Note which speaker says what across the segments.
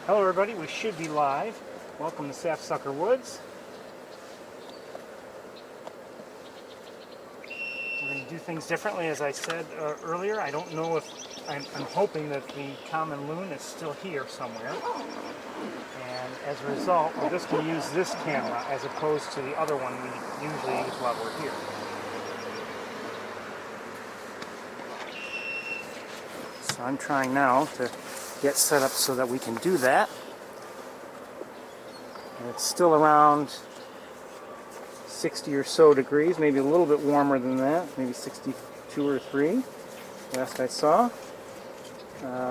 Speaker 1: Hello everybody, we should be live. Welcome to Sapsucker Woods. We're going to do things differently, as I said earlier. I don't know if, I'm hoping that the common loon is still here somewhere. And as a result, we're just going to use this camera as opposed to the other one we usually use while we're here. So I'm trying now to get set up so that we can do that. And it's still around 60 or so degrees, maybe a little bit warmer than that, maybe 62 or 3 last I saw.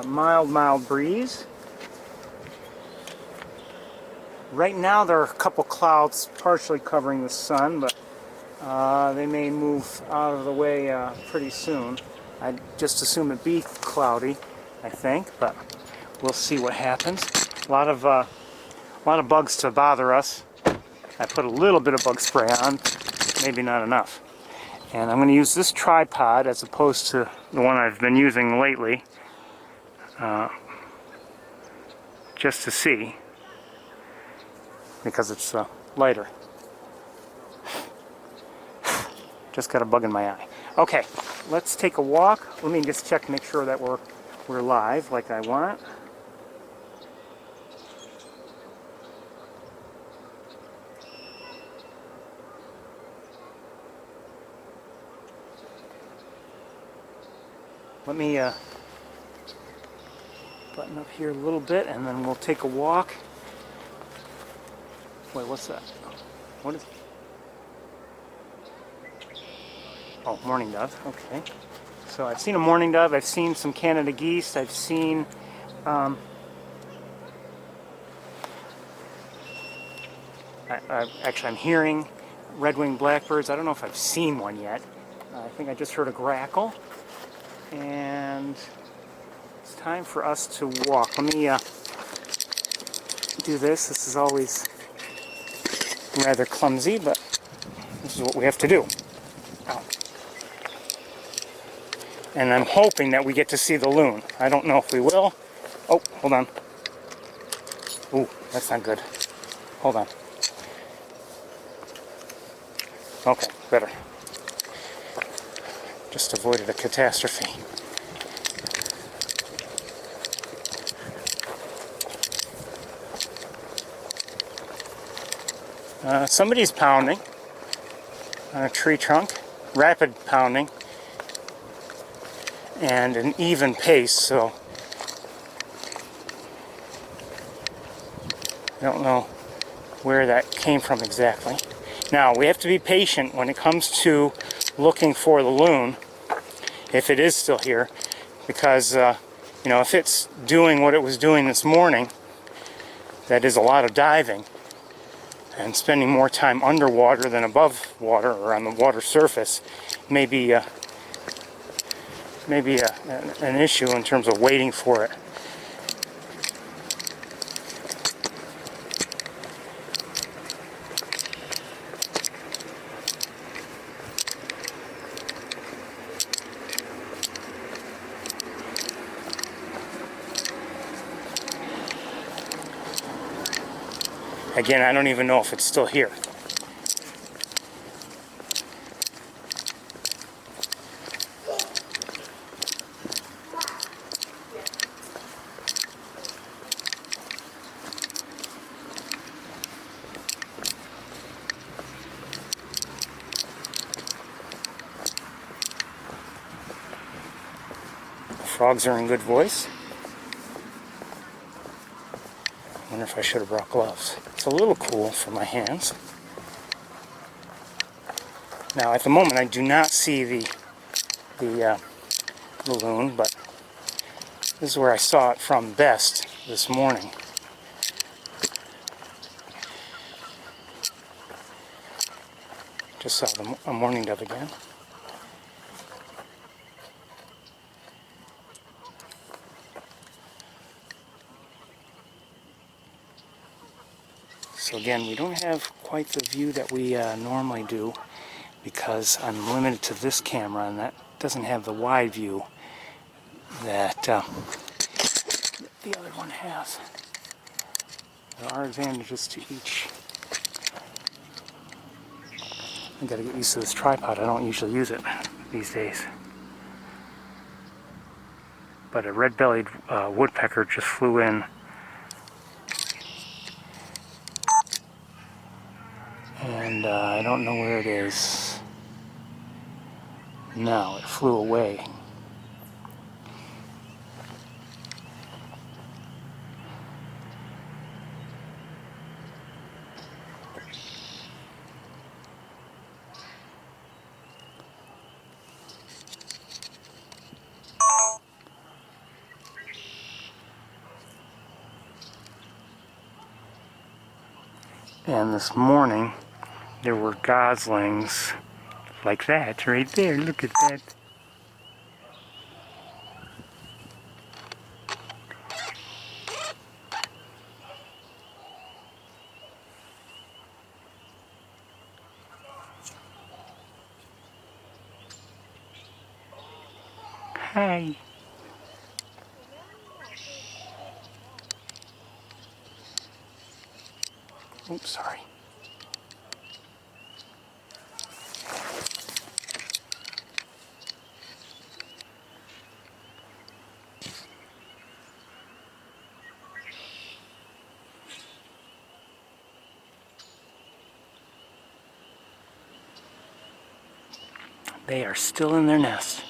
Speaker 1: Mild breeze. Right now there are a couple clouds partially covering the sun, but they may move out of the way pretty soon. I'd just assume it be cloudy, I think, but we'll see what happens. A lot of bugs to bother us. I put a little bit of bug spray on, maybe not enough. And I'm going to use this tripod as opposed to the one I've been using lately, just to see, because it's lighter. Just got a bug in my eye. Okay, let's take a walk. Let me just check and make sure that we're live like I want. Let me button up here a little bit, and then we'll take a walk. Wait, what's that? What is? Oh, mourning dove. Okay. So I've seen a mourning dove. I've seen some Canada geese. I've seen actually, I'm hearing red-winged blackbirds. I don't know if I've seen one yet. I think I just heard a grackle. And it's time for us to walk. Let me do this. This is always rather clumsy, but this is what we have to do. Ow. And I'm hoping that we get to see the loon. I don't know if we will. Oh, hold on. Ooh, that's not good. Hold on. Okay, better. Just avoided a catastrophe. Somebody's pounding on a tree trunk, rapid pounding, and an even pace, so I don't know where that came from exactly. Now, we have to be patient when it comes to looking for the loon, if it is still here, because if it's doing what it was doing this morning, that is a lot of diving and spending more time underwater than above water or on the water surface, may be an issue in terms of waiting for it. Again, I don't even know if it's still here. The frogs are in good voice. I wonder if I should have brought gloves. It's a little cool for my hands. Now, at the moment, I do not see the loon, but this is where I saw it from best this morning. Just saw a mourning dove again. So again, we don't have quite the view that we normally do, because I'm limited to this camera, and that doesn't have the wide view that the other one has. There are advantages to each. I gotta get used to this tripod. I don't usually use it these days. But a red-bellied woodpecker just flew in. And I don't know where it is. No, it flew away. And this morning, there were goslings like that right there. Look at that. Hi. Oops, sorry. They are still in their nest.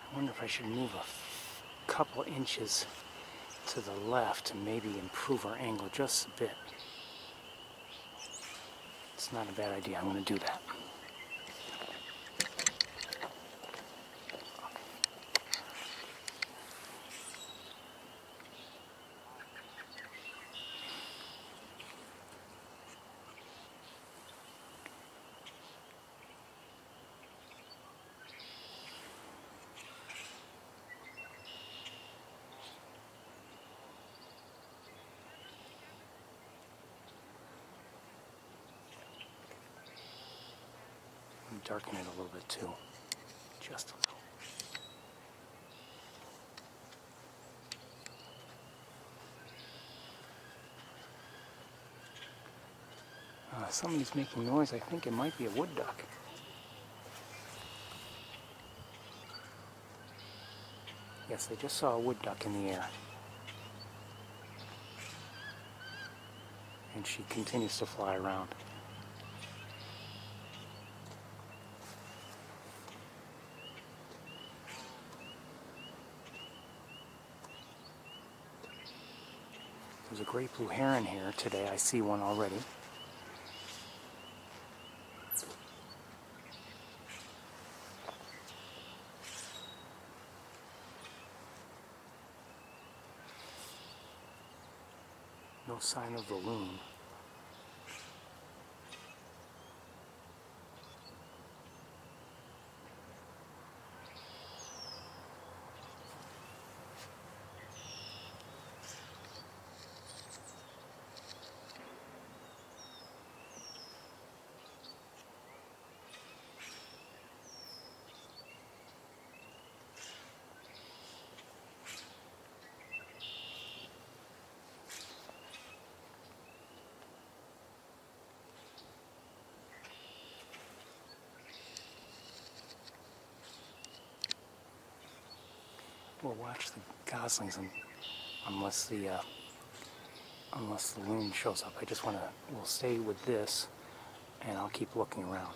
Speaker 1: I wonder if I should move a couple inches to the left to maybe improve our angle just a bit. It's not a bad idea. I'm going to do that. Darken it a little bit too, just a little. Somebody's making noise. I think it might be a wood duck. Yes, they just saw a wood duck in the air. And she continues to fly around. There's a great blue heron here today. I see one already. No sign of the loon. we'll watch the goslings unless the loon shows up. We'll stay with this, and I'll keep looking around.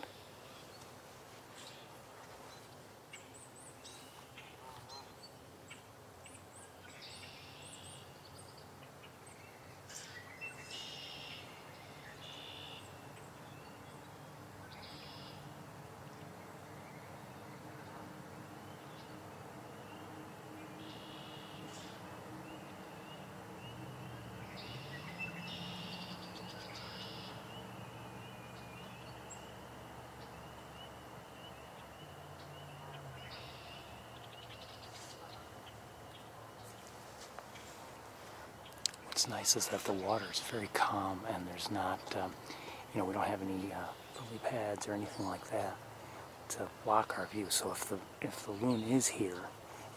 Speaker 1: What's nice is that the water is very calm, and there's not, we don't have any lily pads or anything like that to block our view. So if the loon is here,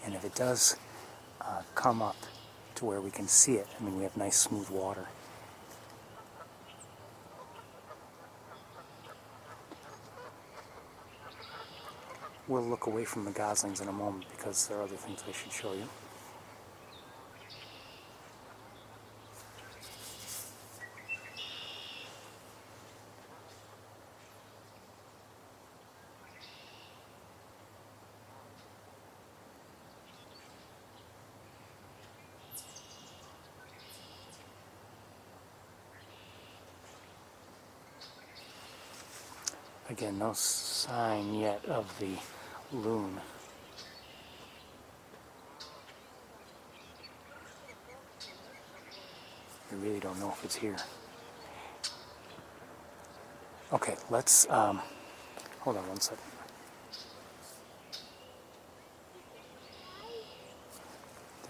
Speaker 1: and if it does come up to where we can see it, I mean, we have nice smooth water. We'll look away from the goslings in a moment because there are other things I should show you. Again, no sign yet of the loon. We really don't know if it's here. Okay, let's, hold on one second.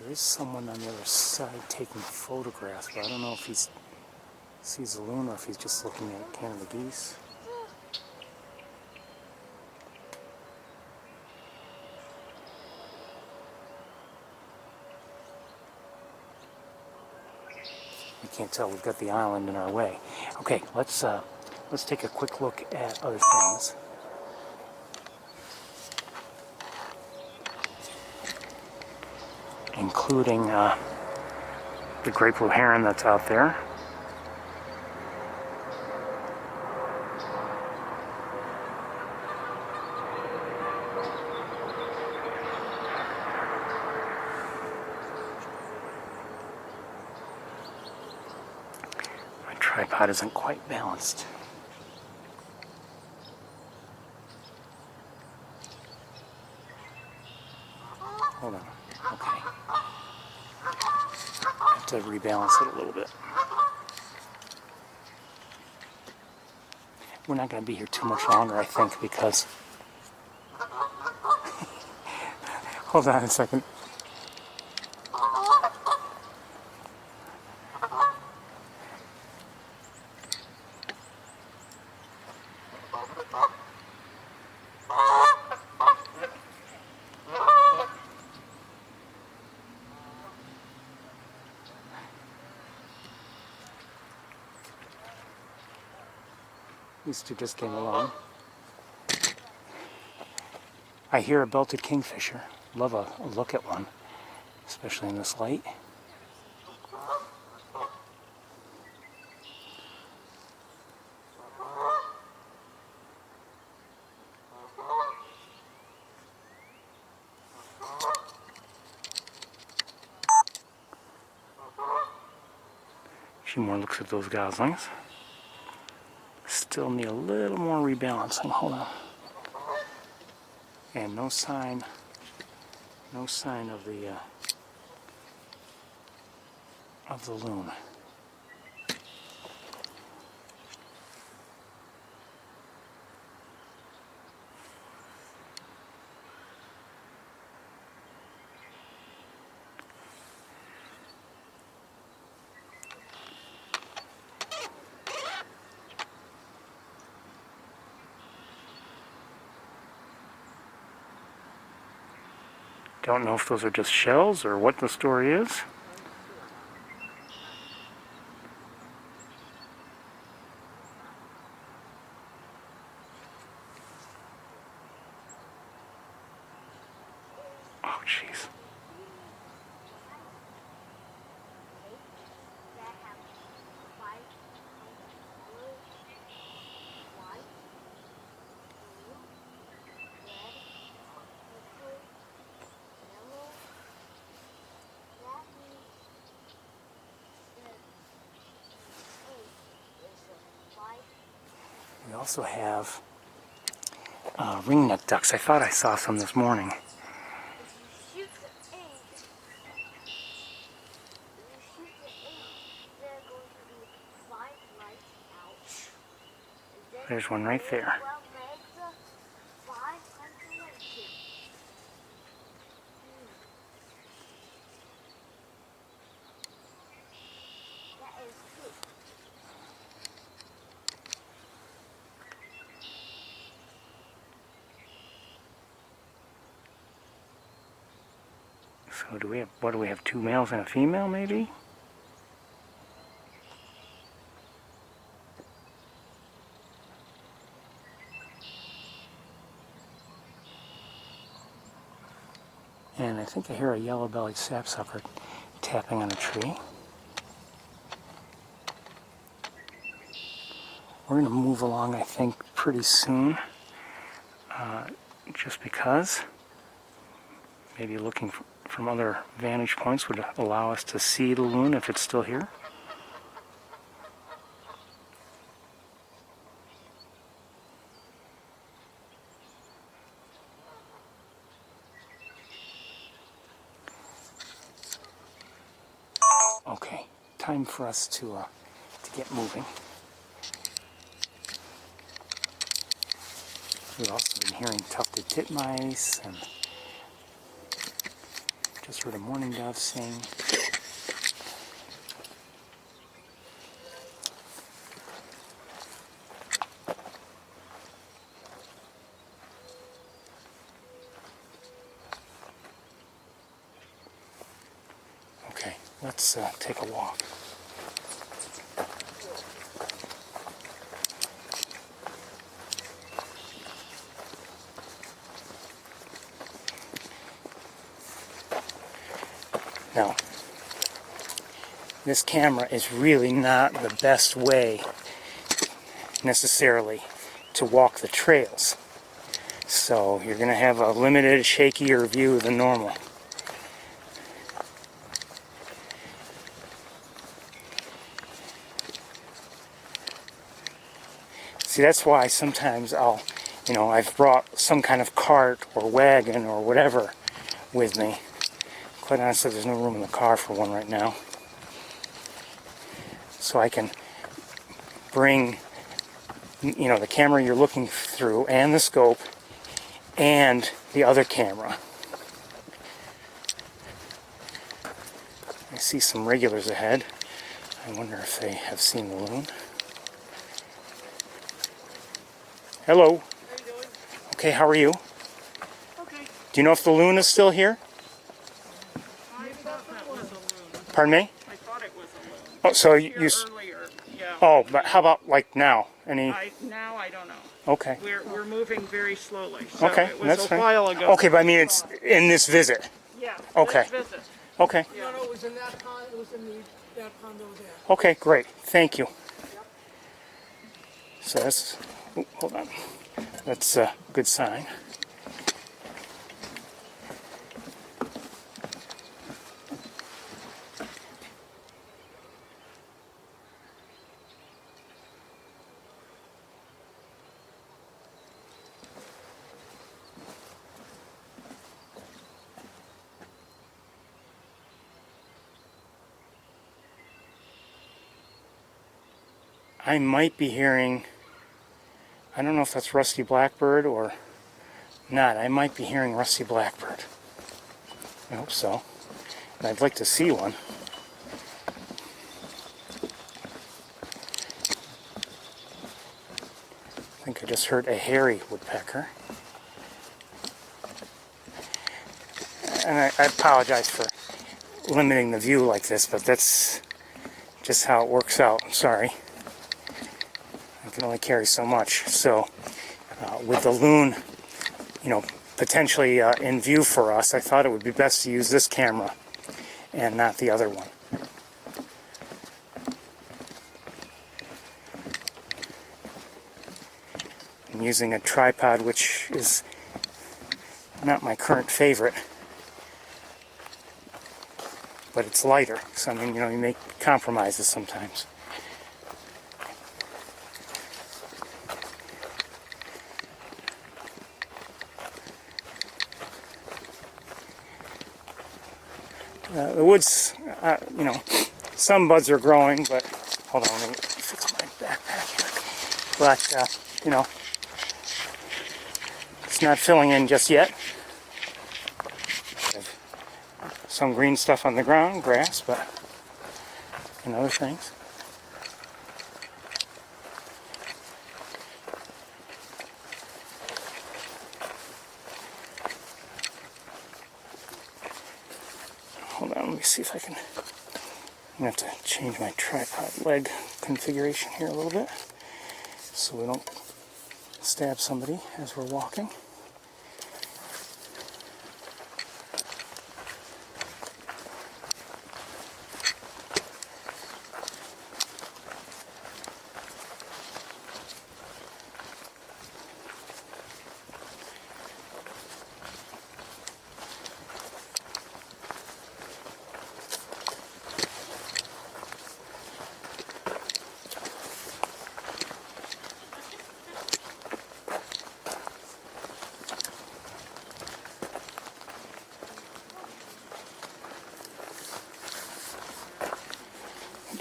Speaker 1: There is someone on the other side taking photographs, but I don't know if he sees the loon or if he's just looking at Canada geese. You can't tell, we've got the island in our way. Okay, let's take a quick look at other things. Including the great blue heron that's out there. My tripod isn't quite balanced. Hold on. Okay. I have to rebalance it a little bit. We're not going to be here too much longer, I think, because... Hold on a second. These two just came along. I hear a belted kingfisher. Love a look at one, especially in this light. A few more looks at those goslings. Still need a little more rebalancing. Hold on. And no sign of the loon. Don't know if those are just shells or what the story is. Oh, jeez. also have ringneck ducks. I thought I saw some this morning. There's one right there. So do we have, what do we have, 2 males and a female maybe? And I think I hear a yellow-bellied sapsucker tapping on a tree. We're going to move along, I think, pretty soon. Just because maybe looking from other vantage points would allow us to see the loon if it's still here. Okay, time for us to get moving. We've also been hearing tufted titmice and just heard a mourning dove sing. Okay, let's take a walk. Now, this camera is really not the best way necessarily to walk the trails. So you're going to have a limited, shakier view than normal. See, that's why sometimes I've brought some kind of cart or wagon or whatever with me. Quite honestly, there's no room in the car for one right now. So I can bring, the camera you're looking through and the scope and the other camera. I see some regulars ahead. I wonder if they have seen the loon. Hello.
Speaker 2: How you doing?
Speaker 1: Okay, how are you?
Speaker 2: Okay.
Speaker 1: Do you know if the loon is still here?
Speaker 2: I thought that was a loon.
Speaker 1: Pardon me?
Speaker 2: I thought it was a loon.
Speaker 1: Oh, so
Speaker 2: Here earlier, yeah.
Speaker 1: Oh, but how about like now? Any?
Speaker 2: Now I don't know.
Speaker 1: Okay.
Speaker 2: We're moving very slowly. So
Speaker 1: Okay,
Speaker 2: it was
Speaker 1: that's
Speaker 2: a
Speaker 1: fine.
Speaker 2: while ago.
Speaker 1: Okay, but I mean it's in this visit.
Speaker 2: Yeah.
Speaker 1: Okay.
Speaker 2: This visit.
Speaker 1: Okay.
Speaker 2: Yeah.
Speaker 3: No, it was in that pond. It was in that pond over there.
Speaker 1: Okay, great. Thank you. So that's, hold on. That's a good sign. I might be hearing, I don't know if that's Rusty Blackbird or not. I might be hearing Rusty Blackbird. I hope so. And I'd like to see one. I think I just heard a hairy woodpecker. And I apologize for limiting the view like this, but that's just how it works out. I'm sorry. I can only carry so much. So with the loon, potentially in view for us, I thought it would be best to use this camera and not the other one. I'm using a tripod, which is not my current favorite, but it's lighter. So, you make compromises sometimes. The woods, you know, some buds are growing, but hold on, let me fix my backpack here. But, you know, it's not filling in just yet. There's some green stuff on the ground, grass, but, and other things. Hold on, let me see if I can. I'm going to have to change my tripod leg configuration here a little bit so we don't stab somebody as we're walking.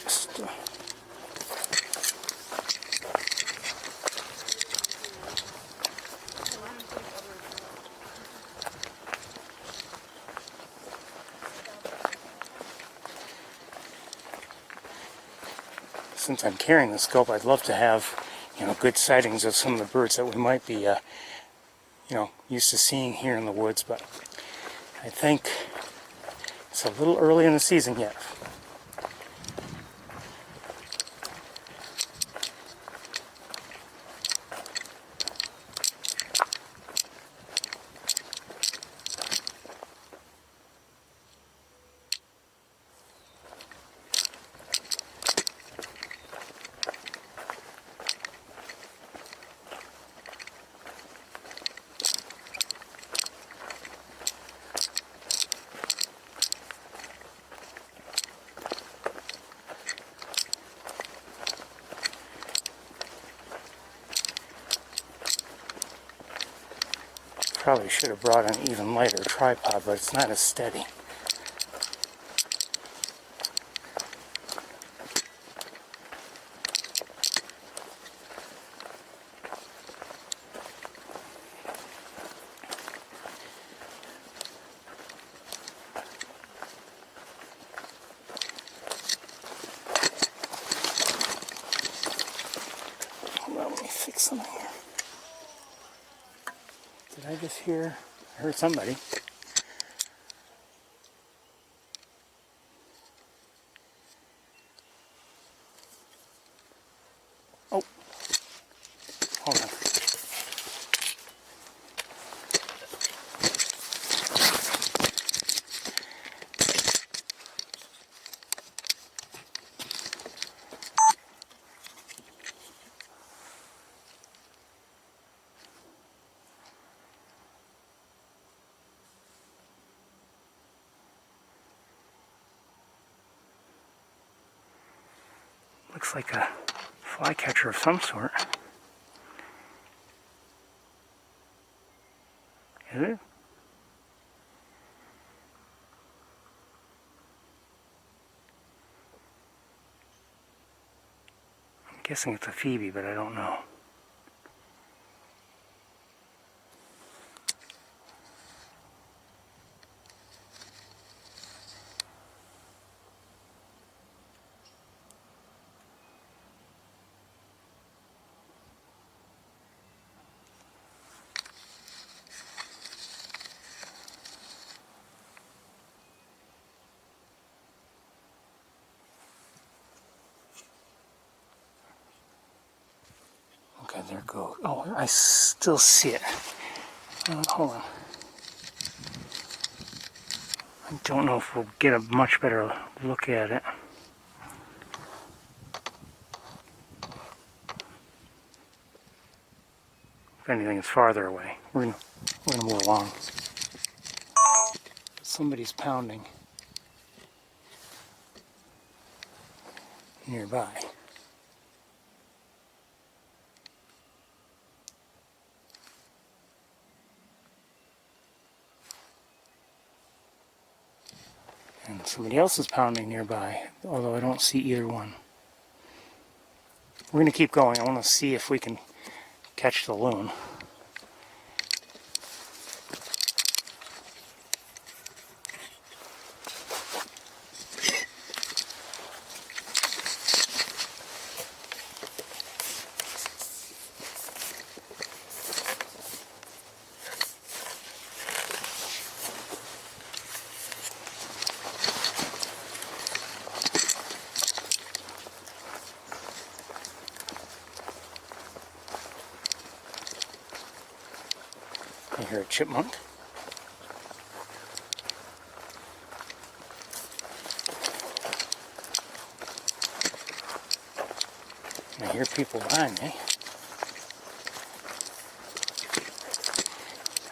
Speaker 1: Just since I'm carrying the scope, I'd love to have, you know, good sightings of some of the birds that we might be, you know, used to seeing here in the woods. But I think it's a little early in the season yet. Probably should have brought an even lighter tripod, but it's not as steady. Hold on, let me fix something here. Did I just hear? I heard somebody. Oh, hold on. Looks like a flycatcher of some sort. Is it? I'm guessing it's a phoebe, but I don't know. Okay, there it goes. Oh, I still see it. Hold on. I don't know if we'll get a much better look at it. If anything, it's farther away. We're gonna move along. Somebody's pounding nearby. And Somebody else is pounding nearby, although I don't see either one. We're going to keep going. I want to see if we can catch the loon. I hear a chipmunk. I hear people behind me.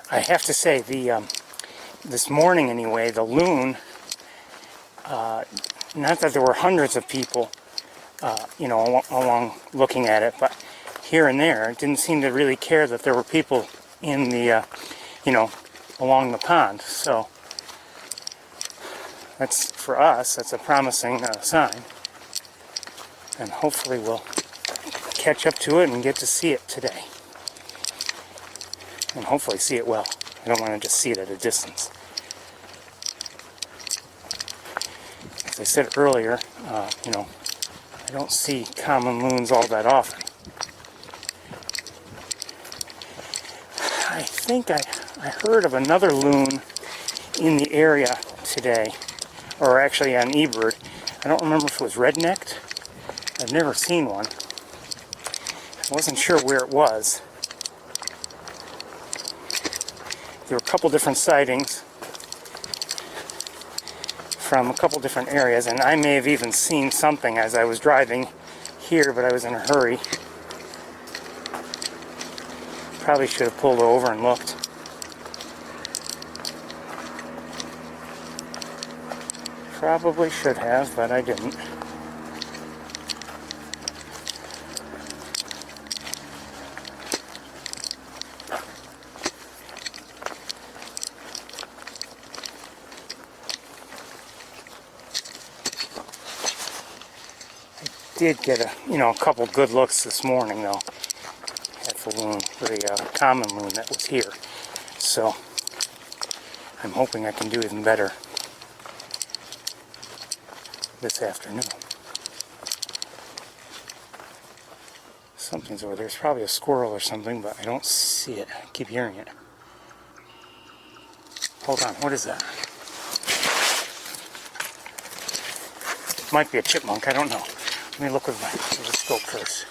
Speaker 1: I have to say, this morning anyway, the loon, not that there were hundreds of people, along looking at it, but here and there, it didn't seem to really care that there were people in the, along the pond. So that's, for us, that's a promising sign. And hopefully we'll catch up to it and get to see it today. And hopefully see it well. I don't want to just see it at a distance. As I said earlier, I don't see common loons all that often. I think I heard of another loon in the area today, or actually on eBird. I don't remember if it was rednecked. I've never seen one. I wasn't sure where it was. There were a couple different sightings from a couple different areas, and I may have even seen something as I was driving here, but I was in a hurry. Probably should have pulled over and looked. Probably should have, but I didn't. I did get a couple good looks this morning though at the loon, the common loon that was here. So I'm hoping I can do even better this afternoon. Something's over there. It's probably a squirrel or something, but I don't see it. I keep hearing it. Hold on, what is that? Might be a chipmunk, I don't know. Let me look with the scope first.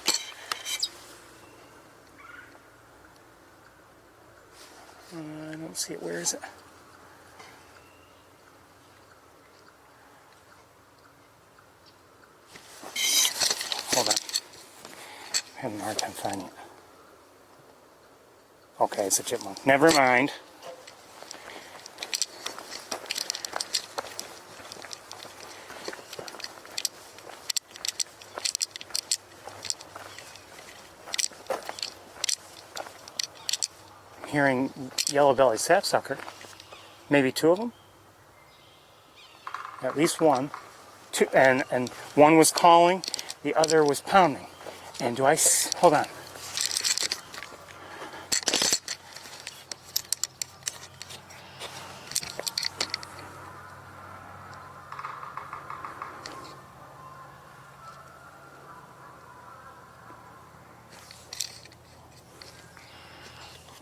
Speaker 1: I don't see it. Where is it? Hold on. I'm having a hard time finding it. Okay, it's a chipmunk. Never mind. Hearing yellow-bellied sapsucker, maybe two of them, at least one, two, and one was calling, the other was pounding. And hold on.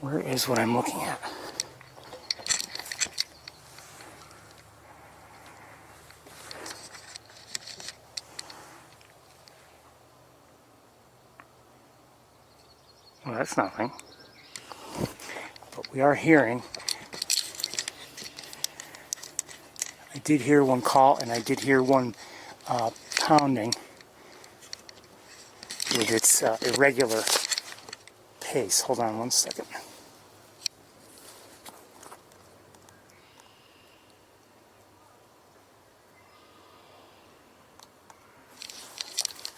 Speaker 1: Where is what I'm looking at? Well, that's nothing. But we are hearing. I did hear one call, and I did hear one pounding with its irregular pace. Hold on one second.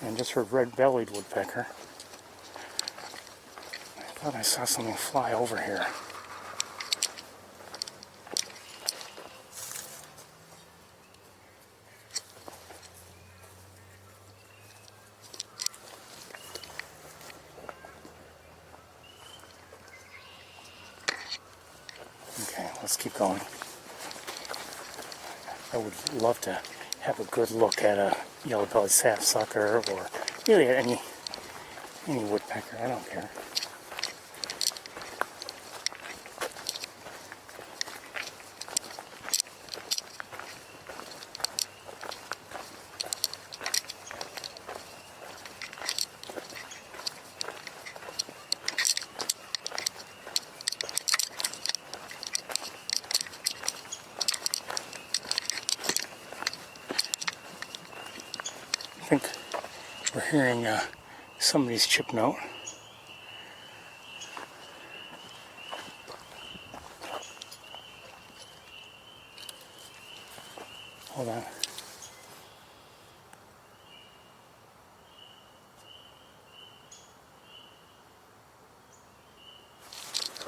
Speaker 1: And just heard red-bellied woodpecker. I thought I saw something fly over here. let's keep going. I would love to have a good look at a yellow-bellied sapsucker, or really at any woodpecker. I don't care. I think we're hearing somebody's chip note. Hold on.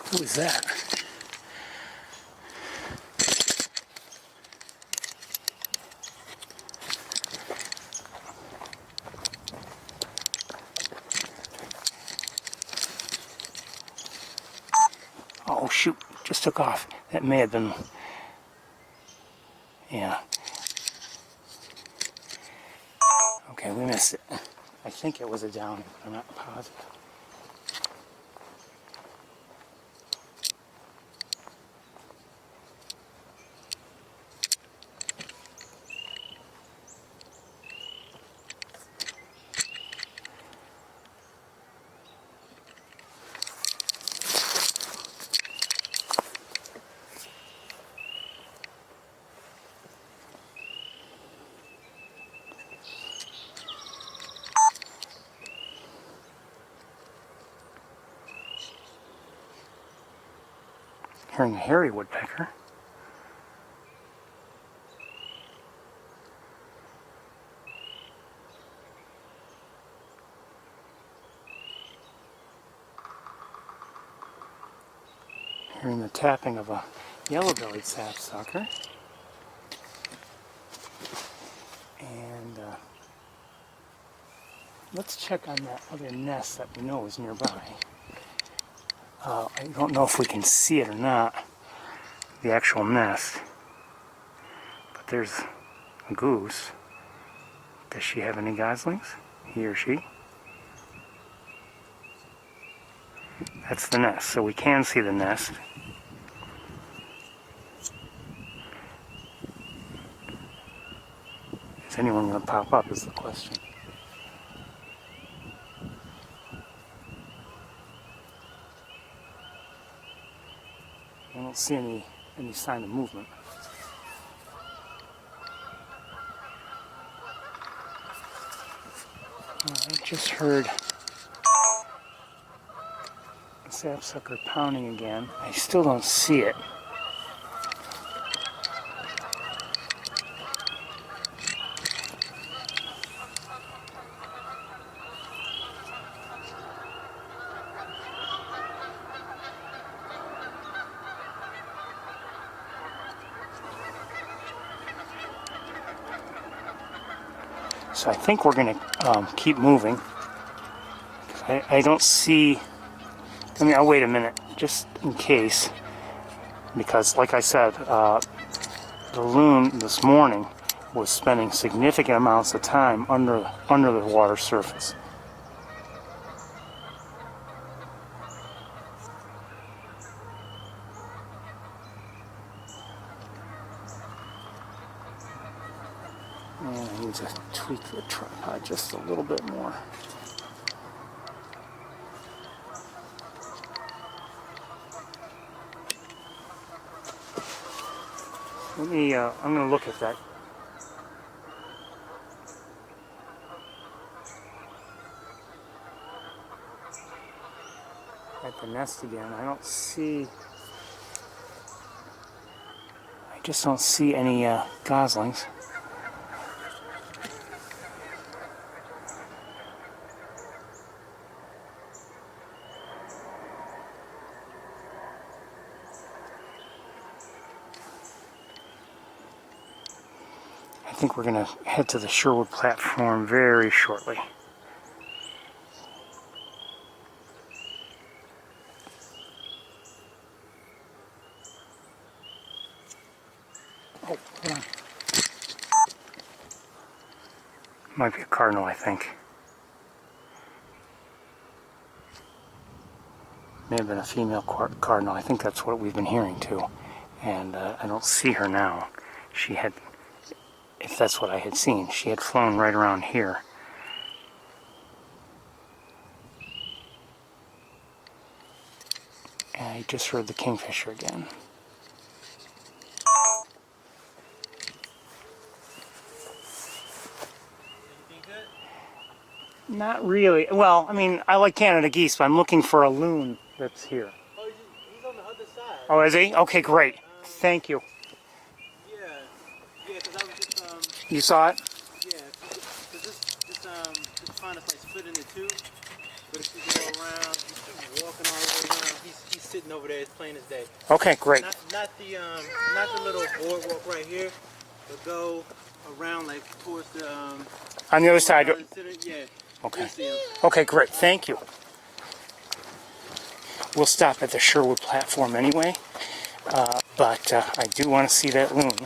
Speaker 1: Who is that? Oh shoot, just took off. That may have been, yeah. Okay, we missed it. I think it was a downy, but I'm not positive. Hearing a hairy woodpecker. Hearing the tapping of a yellow-bellied sapsucker. And let's check on that other nest that we know is nearby. I don't know if we can see it or not, the actual nest. But there's a goose. Does she have any goslings? He or she? That's the nest, so we can see the nest. Is anyone going to pop up is the question. I don't see any sign of movement. I just heard a sapsucker pounding again. I still don't see it. So I think we're going to keep moving. I don't see... I'll wait a minute, just in case. Because, like I said, the loon this morning was spending significant amounts of time under the water surface. And I need to tweak the tripod just a little bit more. Let me, I'm going to look at that. At the nest again. I just don't see any goslings. I think we're going to head to the Sherwood platform very shortly. Might be a cardinal, I think. May have been a female cardinal. I think that's what we've been hearing too. And I don't see her now. She had, if that's what I had seen, she had flown right around here. And I just heard the kingfisher again. Not really. Well, I mean, I like Canada geese, but I'm looking for a loon that's here.
Speaker 2: Oh, he's on the other side.
Speaker 1: Oh, is he? Okay, great. Thank you.
Speaker 2: Yeah, because I was just,
Speaker 1: You saw it?
Speaker 2: yeah, because this pond is like split into two. But if you go around, he's walking all the way around. He's sitting over there, playing his day.
Speaker 1: Okay, great.
Speaker 2: Not the little boardwalk right here, but go around like towards the
Speaker 1: On the other side.
Speaker 2: Yeah.
Speaker 1: Okay.
Speaker 2: You'll see him.
Speaker 1: Okay, great. Thank you. We'll stop at the Sherwood platform anyway, but I do want to see that loon.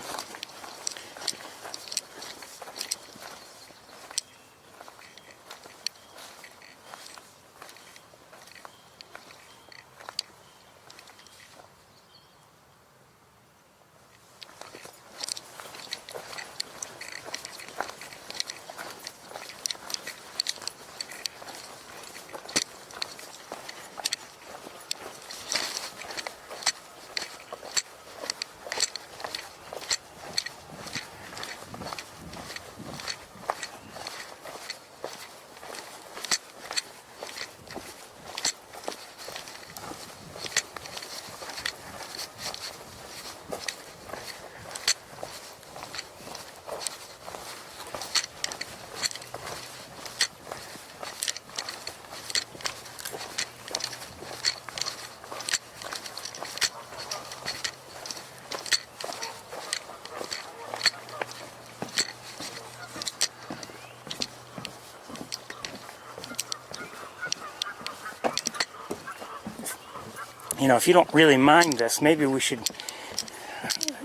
Speaker 1: You know, if you don't really mind this, maybe we should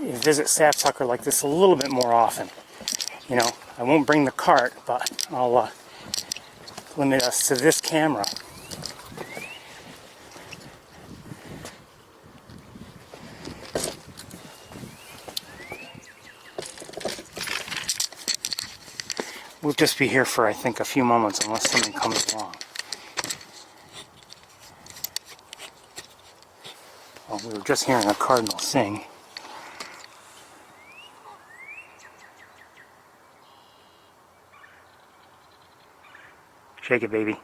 Speaker 1: visit sapsucker like this a little bit more often. You know, I won't bring the cart, but I'll limit us to this camera. We'll just be here for, I think, a few moments unless something comes along. Well, we were just hearing a cardinal sing. Shake it, baby.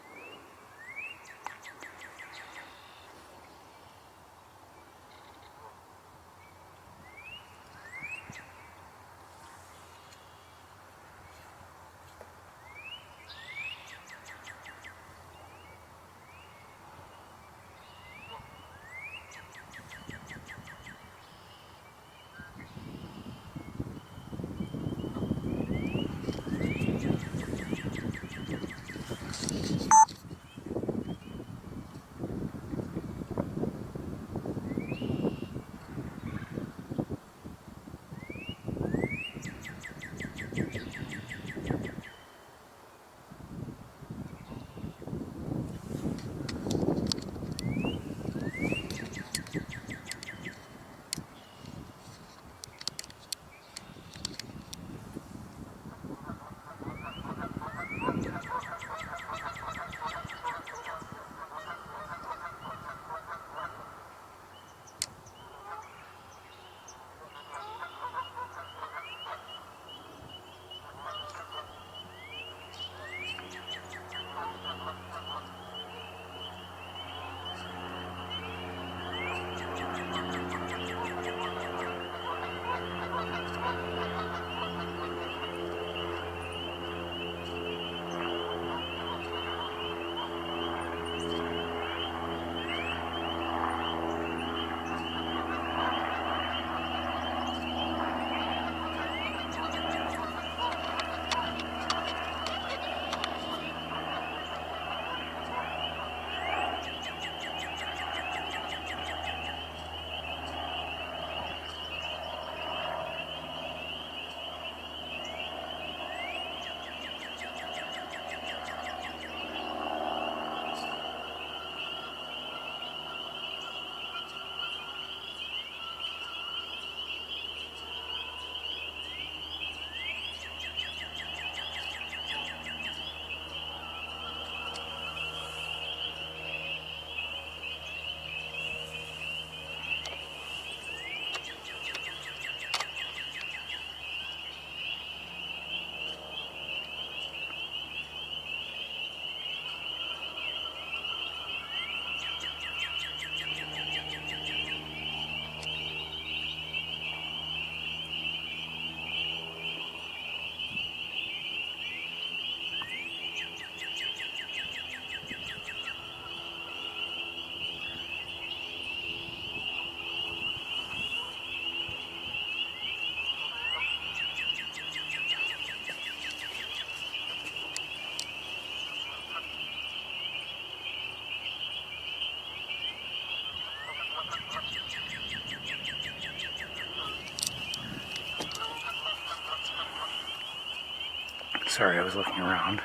Speaker 1: Sorry, I was looking around.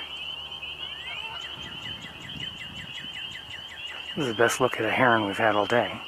Speaker 1: This is the best look at a heron we've had all day.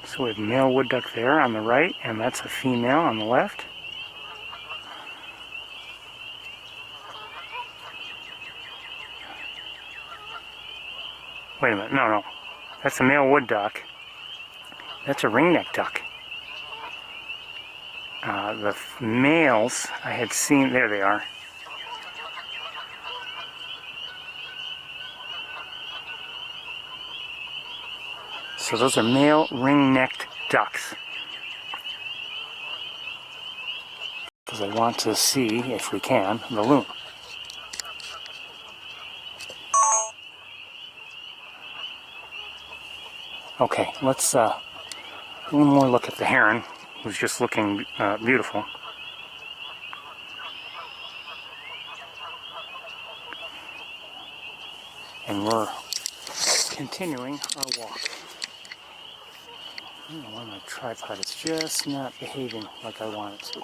Speaker 1: So we have male wood duck there on the right, and that's a female on the left. Wait a minute, no. That's a male wood duck. That's a ringneck duck. The males I had seen, there they are. So those are male ring-necked ducks. Because I want to see, if we can, the loon. Okay, let's one more look at the heron, who's just looking beautiful. And we're continuing our walk. I don't know why my tripod is just not behaving like I want it to.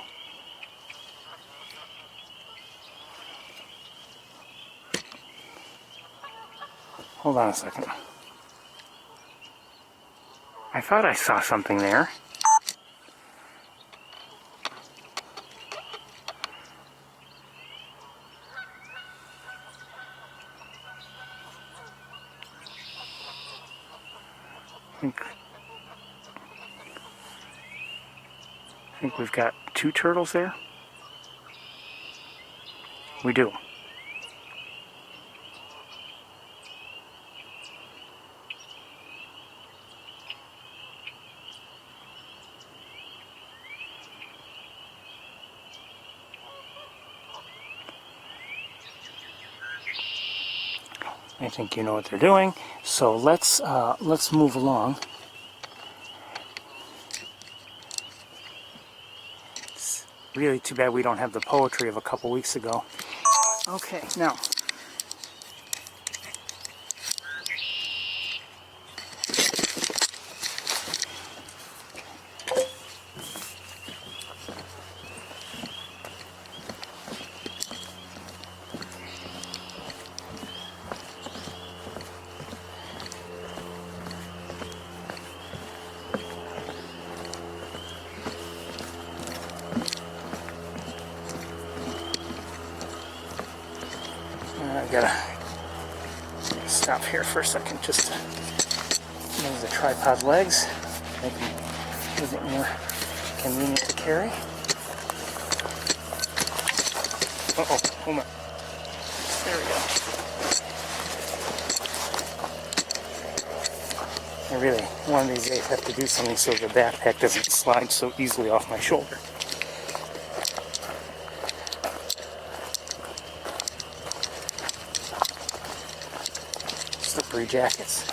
Speaker 1: Hold on a second. I thought I saw something there. I think we've got 2 turtles there. We do. I think you know what they're doing. So let's move along. It's really too bad we don't have the poetry of a couple weeks ago. Okay, now. I gotta stop here for a second just to move the tripod legs, make them a little bit more convenient to carry. Uh-oh, hold on. There we go. I really, one of these days, have to do something so the backpack doesn't slide so easily off my shoulder. Slippery jackets.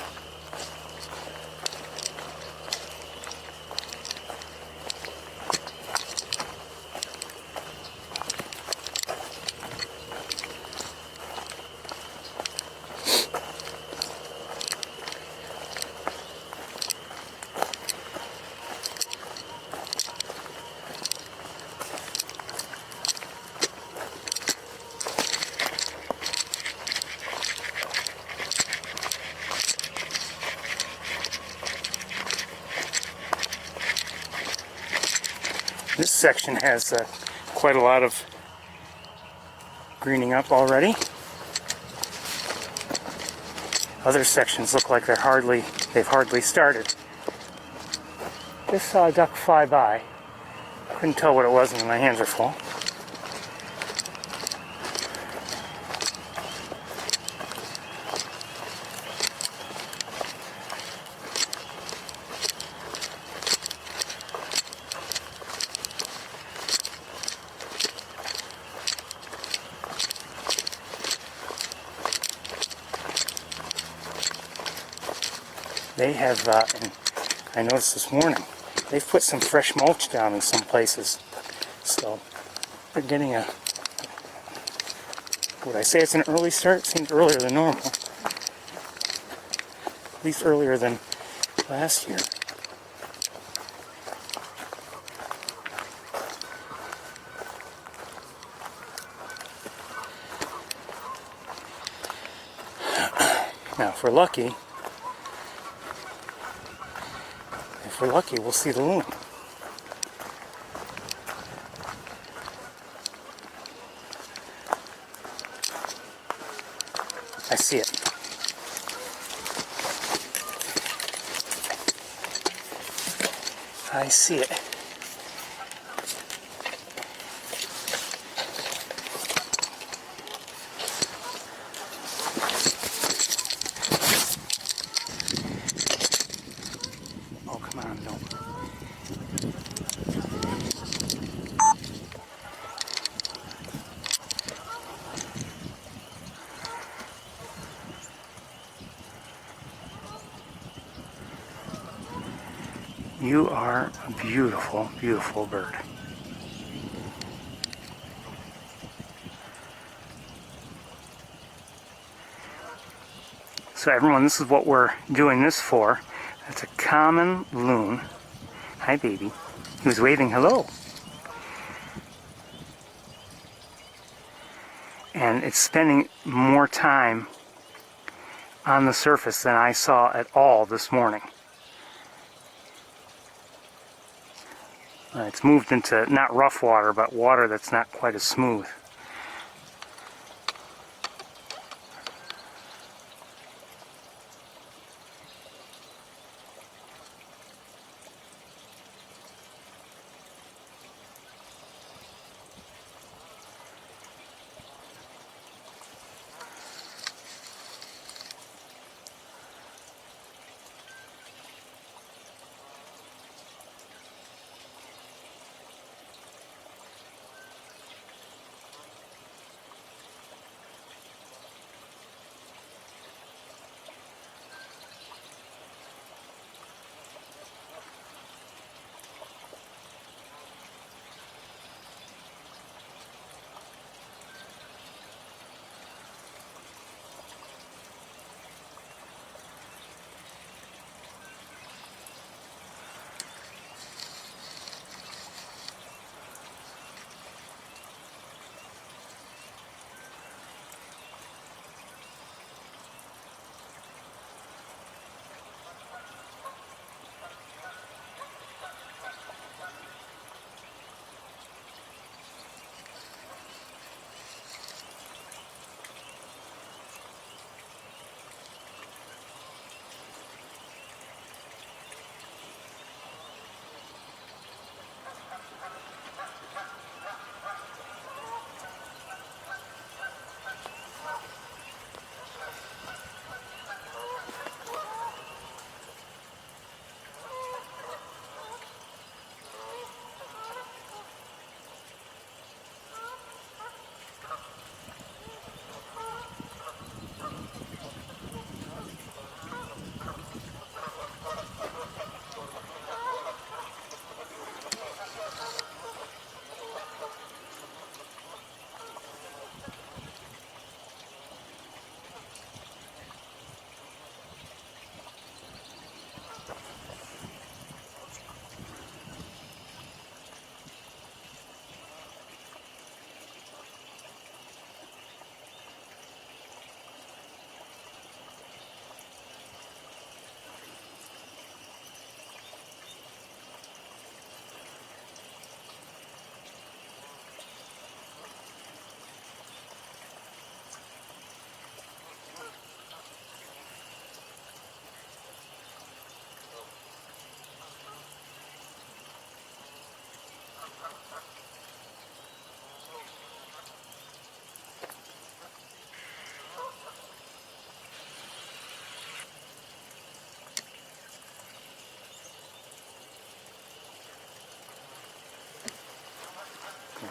Speaker 1: This section has quite a lot of greening up already. Other sections look like they've hardly started. This duck fly by. Couldn't tell what it was when my hands are full. They have, and I noticed this morning, they've put some fresh mulch down in some places. So they're getting a, would I say it's an early start? It seems earlier than normal. At least earlier than last year. Now, if we're lucky, we'll see the loon. I see it. I see it. Oh, come on, no. You are a beautiful, beautiful bird. So everyone, this is what we're doing this for. That's a common loon. Hi, baby. He was waving hello. And it's spending more time on the surface than I saw at all this morning. It's moved into not rough water, but water that's not quite as smooth.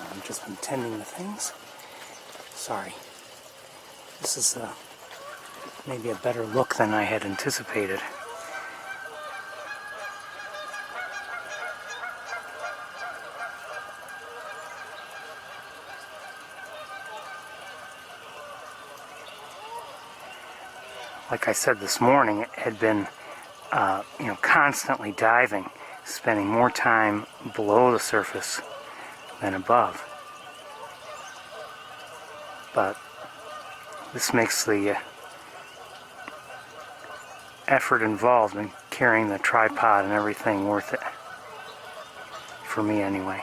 Speaker 1: I've just been tending the things. Sorry. This is maybe a better look than I had anticipated. Like I said this morning, it had been, constantly diving, spending more time below the surface than above. But this makes the effort involved in carrying the tripod and everything worth it. For me, anyway.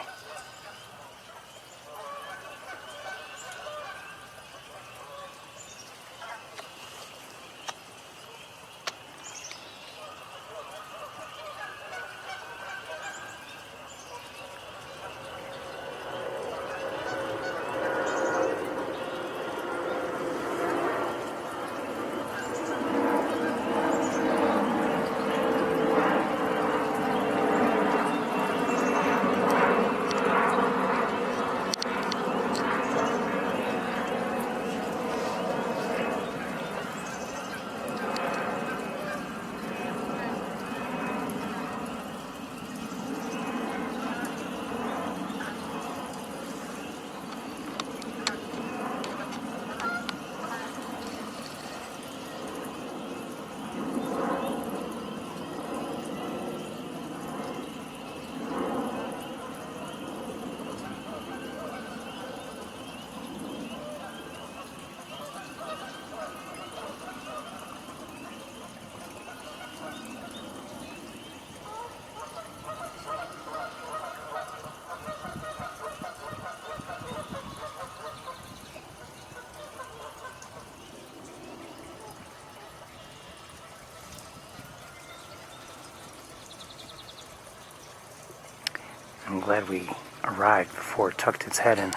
Speaker 1: I'm glad we arrived before it tucked its head in.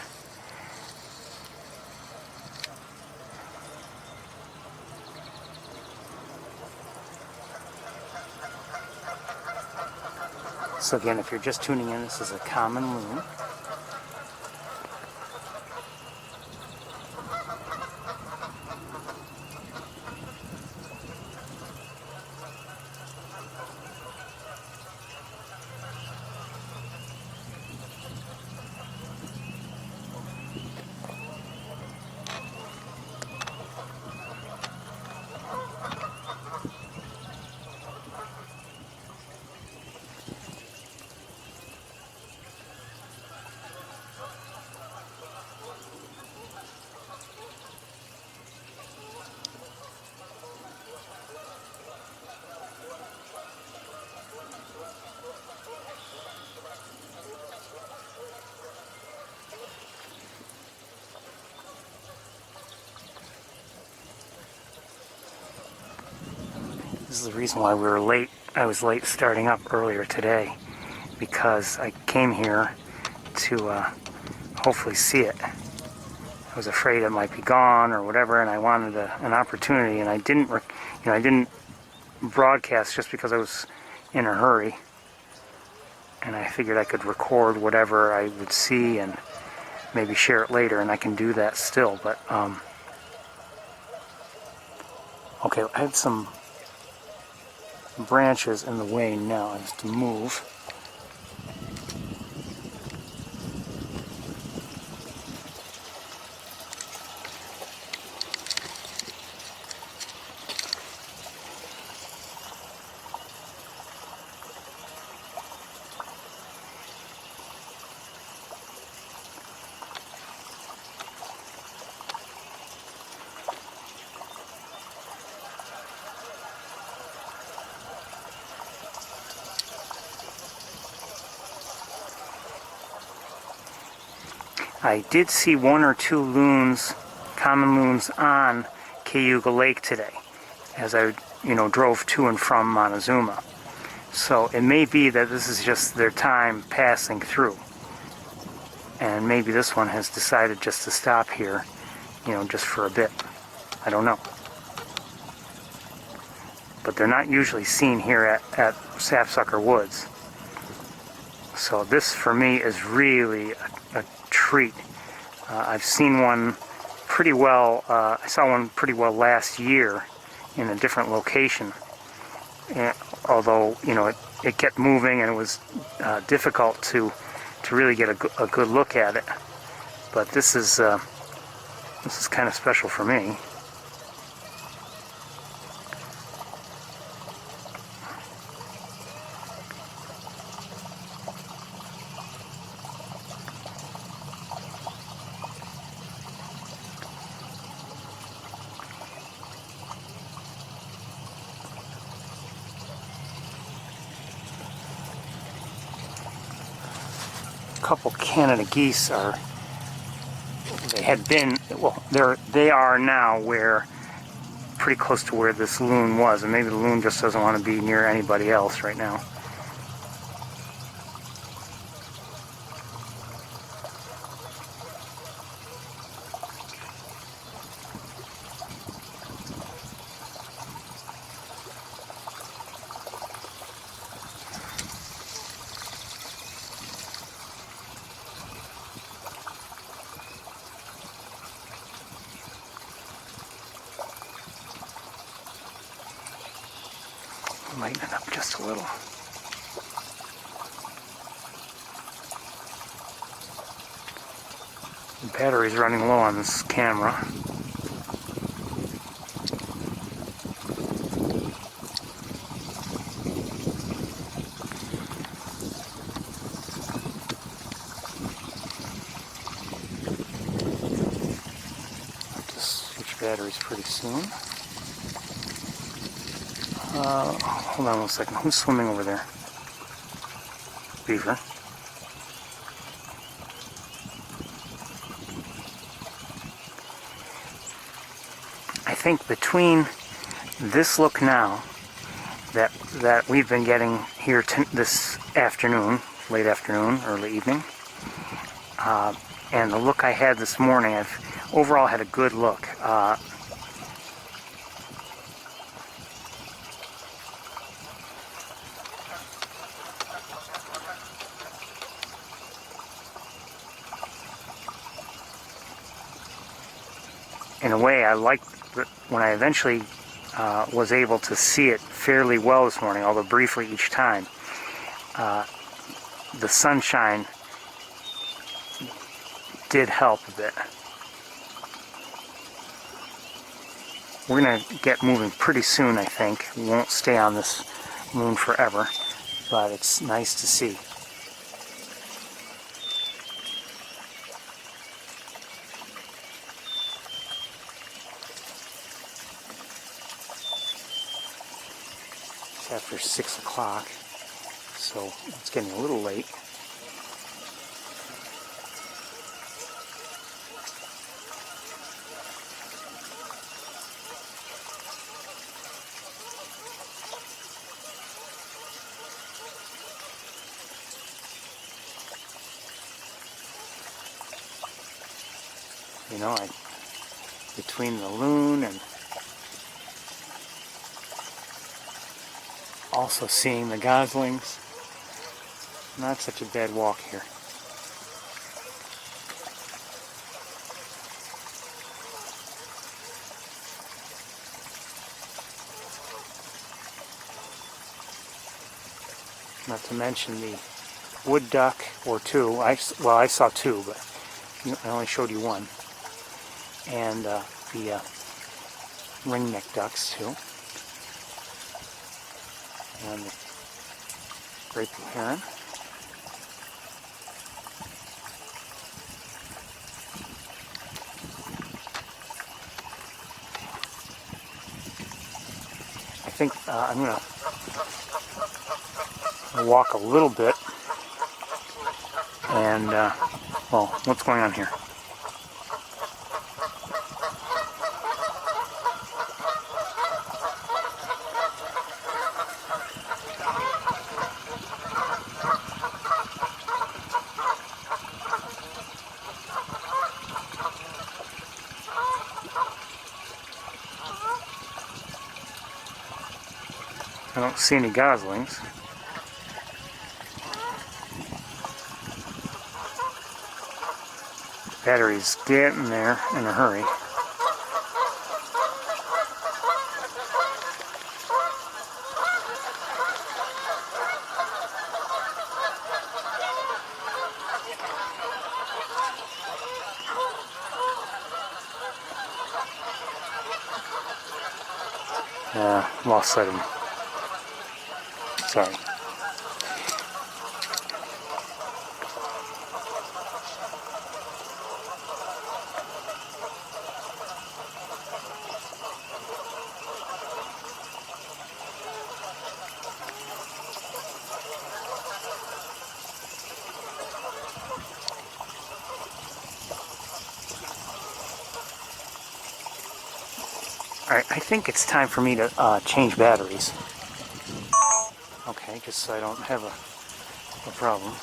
Speaker 1: So again, if you're just tuning in, this is a common loon. This is the reason why we were late. I was late starting up earlier today because I came here to hopefully see it. I was afraid it might be gone or whatever, and I wanted an opportunity, and I didn't broadcast just because I was in a hurry, and I figured I could record whatever I would see and maybe share it later, and I can do that still. But okay, I have some branches in the way now. I have to move. I did see one or two loons, common loons, on Cayuga Lake today as I, drove to and from Montezuma. So it may be that this is just their time passing through. And maybe this one has decided just to stop here, just for a bit. I don't know. But they're not usually seen here at Sapsucker Woods. So this, for me, is really a treat. I've seen one pretty well, I saw one pretty well last year in a different location. And, although, you know, it kept moving and it was difficult to really get a good look at it. But this is kind of special for me. A couple Canada geese had been, well, they are now pretty close to where this loon was, and maybe the loon just doesn't want to be near anybody else right now. Lighten it up just a little. The battery's running low on this camera. Have to switch batteries pretty soon. Hold on one second. Who's swimming over there? Beaver. I think between this look now that we've been getting here this afternoon, late afternoon, early evening, and the look I had this morning, I've overall had a good look. In a way, I liked when I eventually was able to see it fairly well this morning, although briefly each time. The sunshine did help a bit. We're going to get moving pretty soon, I think. We won't stay on this moon forever, but it's nice to see. After 6 o'clock, so it's getting a little late. You know, between the loon and also seeing the goslings, not such a bad walk here. Not to mention the wood duck, or two. I saw two, but I only showed you one. And the ringneck ducks too. And the great blue heron. I think I'm going to walk a little bit and, well, what's going on here? I don't see any goslings. Batteries getting there in a hurry. Lost sight of him. Sorry. Alright, I think it's time for me to change batteries. Okay, just so I don't have a problem.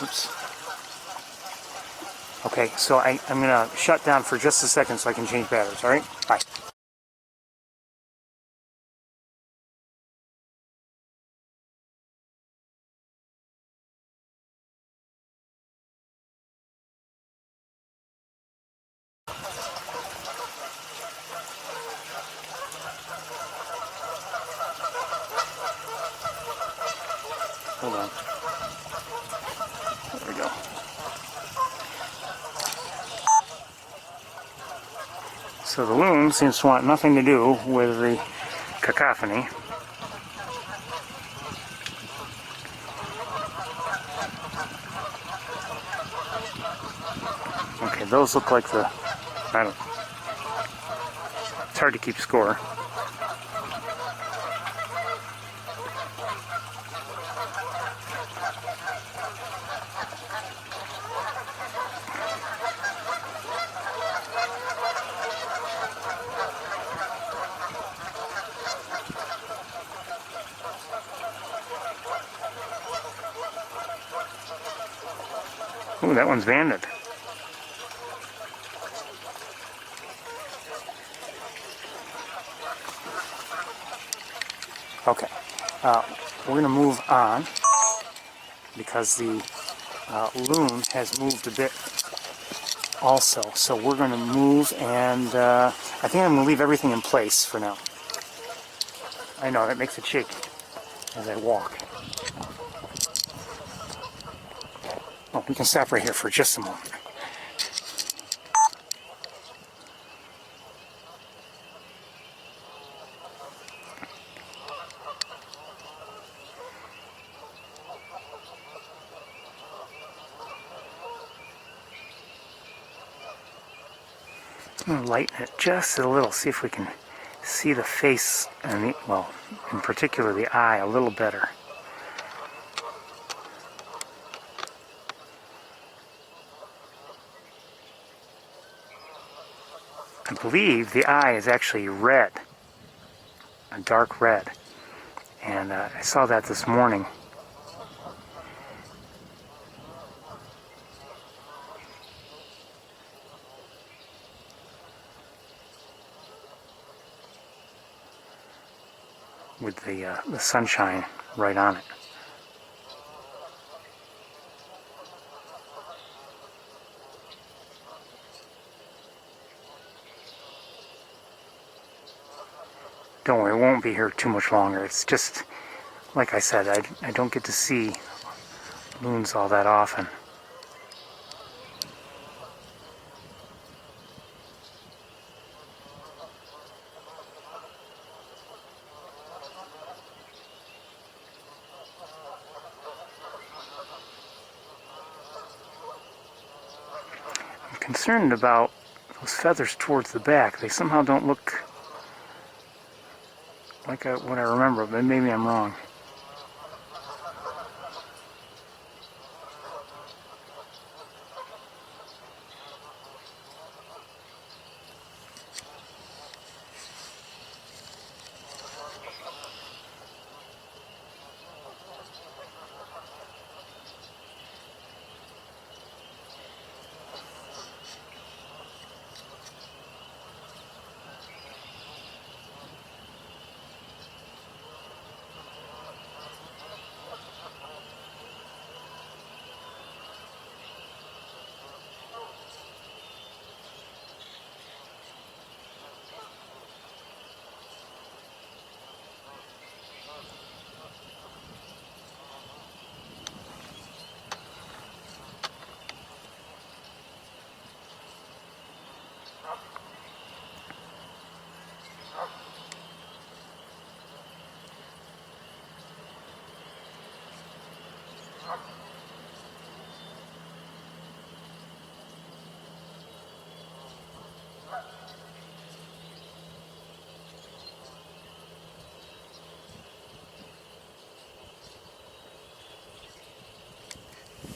Speaker 1: Oops. Okay, so I'm going to shut down for just a second so I can change batteries, alright? Bye. Hold on. There we go. So the loon seems to want nothing to do with the cacophony. Okay, those look like it's hard to keep score. Ooh, that one's banded. Okay, we're going to move on because the loon has moved a bit also. So we're going to move, and I think I'm going to leave everything in place for now. I know, that makes it shaky as I walk. Oh, we can stop right here for just a moment. I'm going to lighten it just a little, see if we can see the face, and well, in particular the eye, a little better. I believe the eye is actually red, a dark red, and I saw that this morning. With the sunshine right on it. Don't worry, it won't be here too much longer. It's just, like I said, I don't get to see loons all that often. I'm concerned about those feathers towards the back. They somehow don't look like what I remember, but maybe I'm wrong.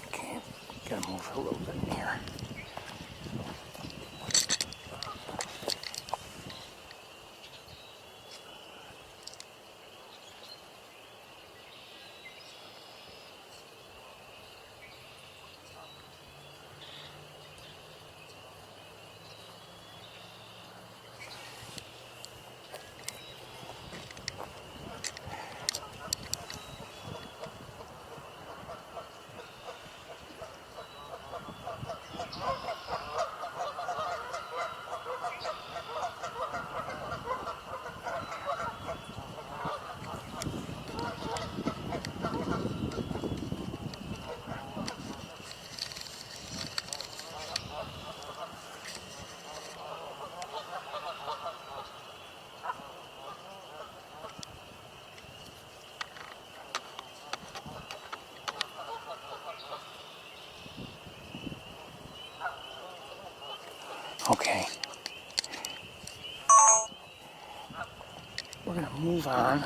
Speaker 1: Okay, gotta move a little bit in here. Okay. We're gonna move on,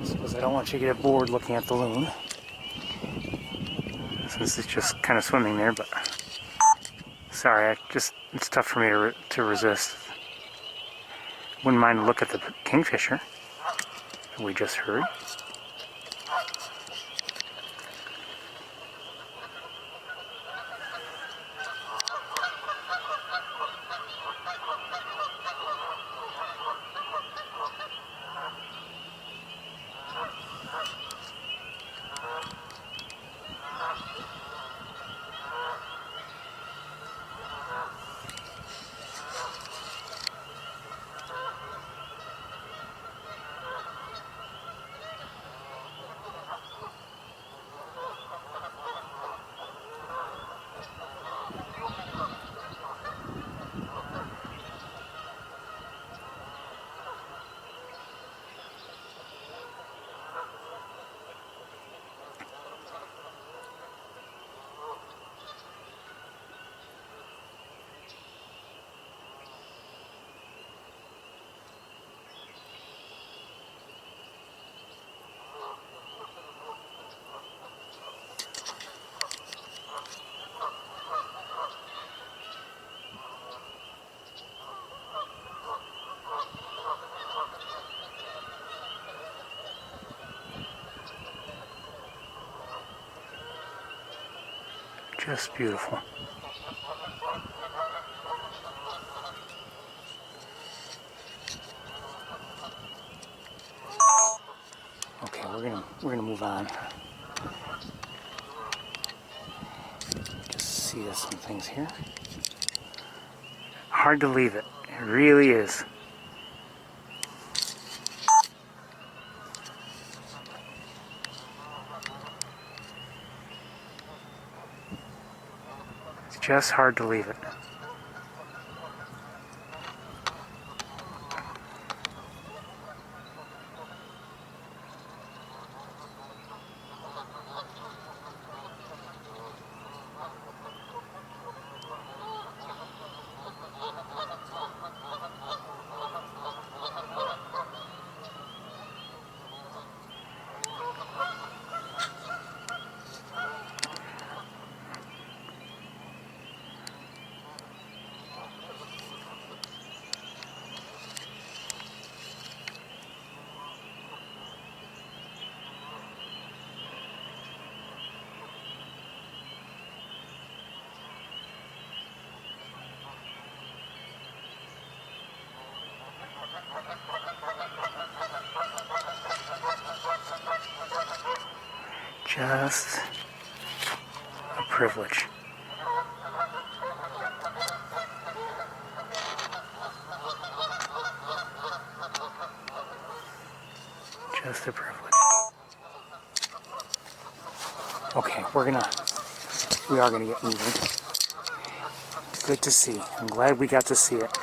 Speaker 1: just because I don't want you to get bored looking at the loon, since it's just kind of swimming there, but sorry, it's tough for me to resist. Wouldn't mind a look at the kingfisher that we just heard. Just beautiful. Okay, we're gonna move on. Just see some things here. Hard to leave it. It really is. It's just hard to leave it. Just a privilege. Just a privilege. Okay, we are gonna get moving. Good to see. I'm glad we got to see it.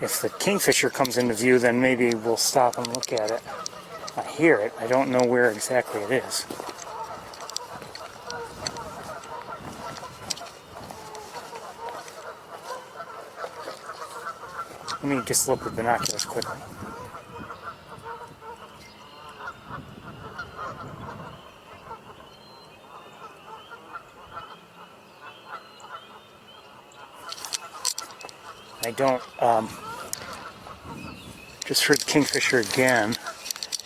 Speaker 1: If the kingfisher comes into view, then maybe we'll stop and look at it. I hear it. I don't know where exactly it is. Let me just look with binoculars quickly. I don't, just heard kingfisher again.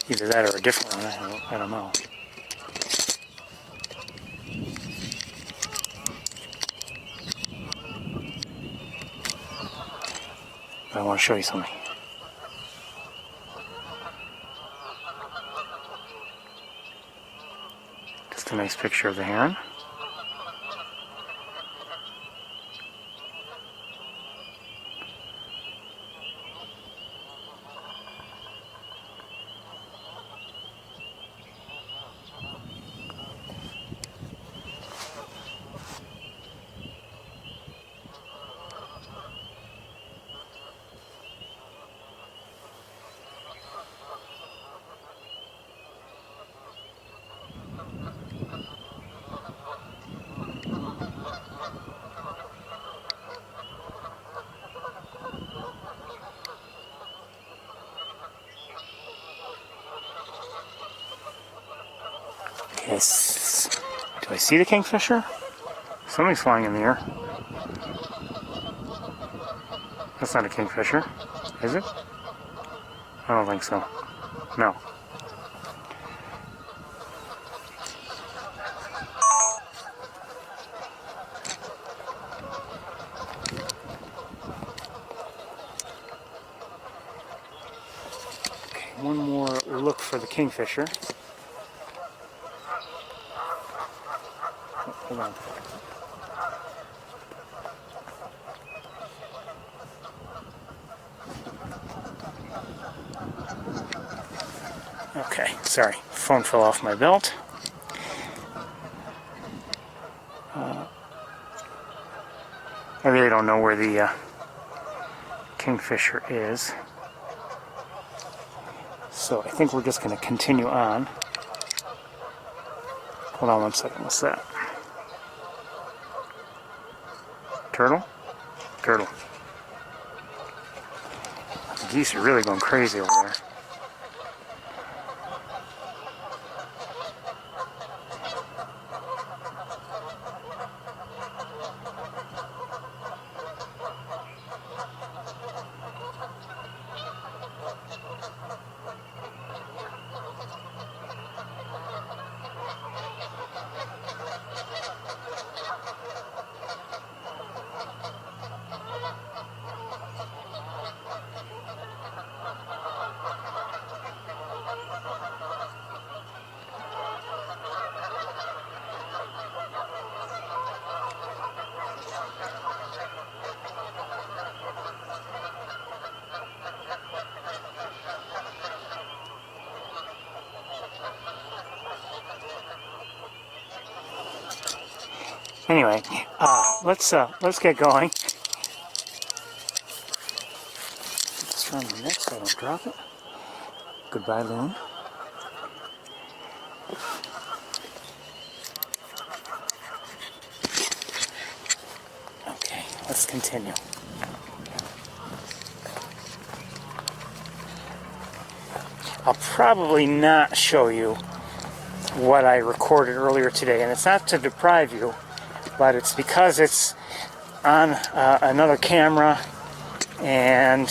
Speaker 1: Either that or a different one, I don't know. But I want to show you something. Just a nice picture of the heron. Yes. Do I see the kingfisher? Something's flying in the air. That's not a kingfisher, is it? I don't think so. No. Okay, one more look for the kingfisher. Oh, hold on. Okay, sorry. Phone fell off my belt. I really don't know where the kingfisher is. So I think we're just going to continue on. Hold on one second. What's that? Turtle? Turtle. The geese are really going crazy over there. Anyway, let's get going. Let's run the next so I don't drop it. Goodbye, loon. Okay, let's continue. I'll probably not show you what I recorded earlier today, and it's not to deprive you, but it's because it's on another camera, and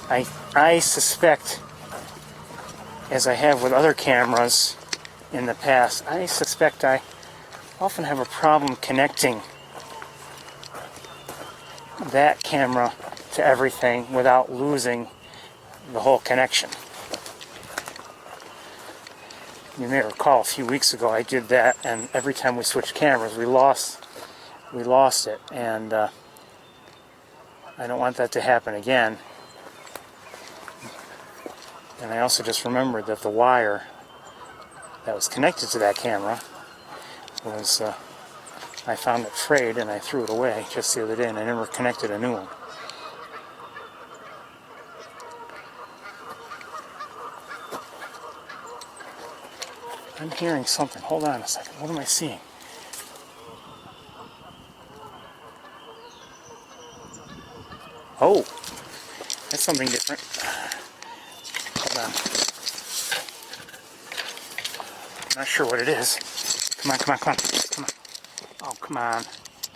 Speaker 1: I suspect, as I have with other cameras in the past, I suspect I often have a problem connecting that camera to everything without losing the whole connection. You may recall a few weeks ago I did that, and every time we switched cameras we lost it, and I don't want that to happen again. And I also just remembered that the wire that was connected to that camera was, I found it frayed and I threw it away just the other day, and I never connected a new one. I'm hearing something. Hold on a second. What am I seeing? Oh, That's something different. Hold on. Not sure what it is. Come on, come on, come on. Come on. Oh, come on.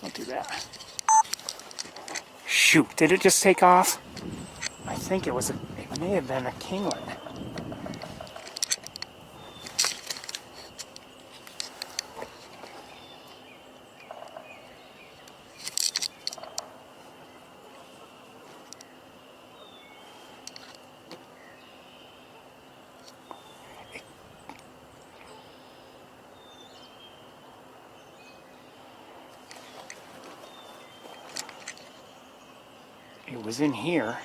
Speaker 1: Don't do that. Shoot, did it just take off? I think it may have been a kinglet. It was in here.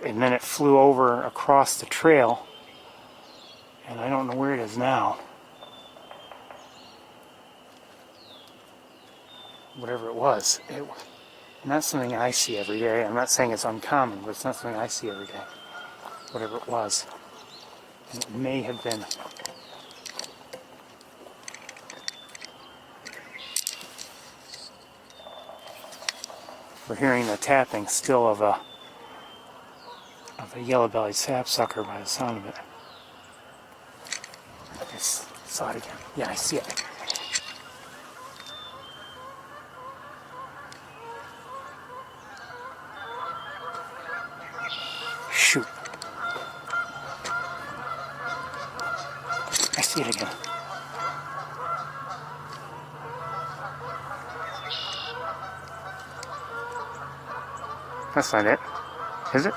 Speaker 1: And then it flew over across the trail, and I don't know where it is now. Whatever it was, not something I see every day. I'm not saying it's uncommon, but it's not something I see every day. Whatever it was, and it may have been. We're hearing the tapping still of a yellow-bellied sapsucker by the sound of it. I saw it again. Yeah, I see it. Shoot. I see it again. That's not it. Is it?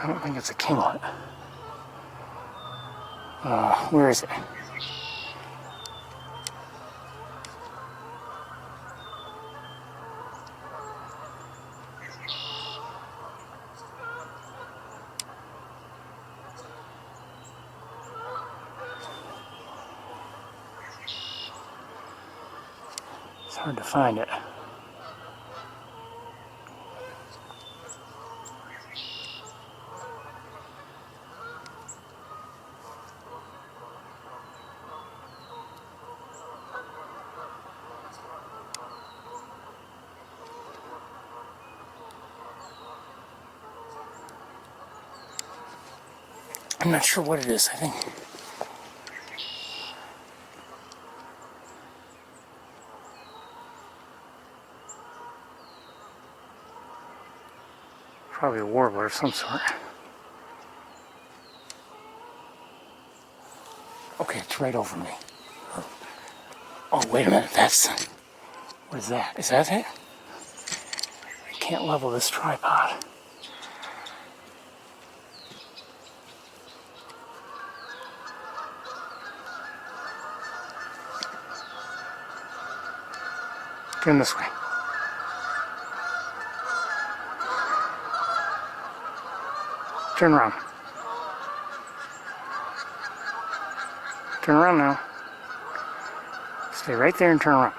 Speaker 1: I don't think it's a kinglet. Where is it? It's hard to find it. I'm not sure what it is, I think. Probably a warbler of some sort. Okay, it's right over me. Oh, wait a minute, what is that? Is that it? I can't level this tripod. Turn this way. Turn around. Turn around now. Stay right there and turn around.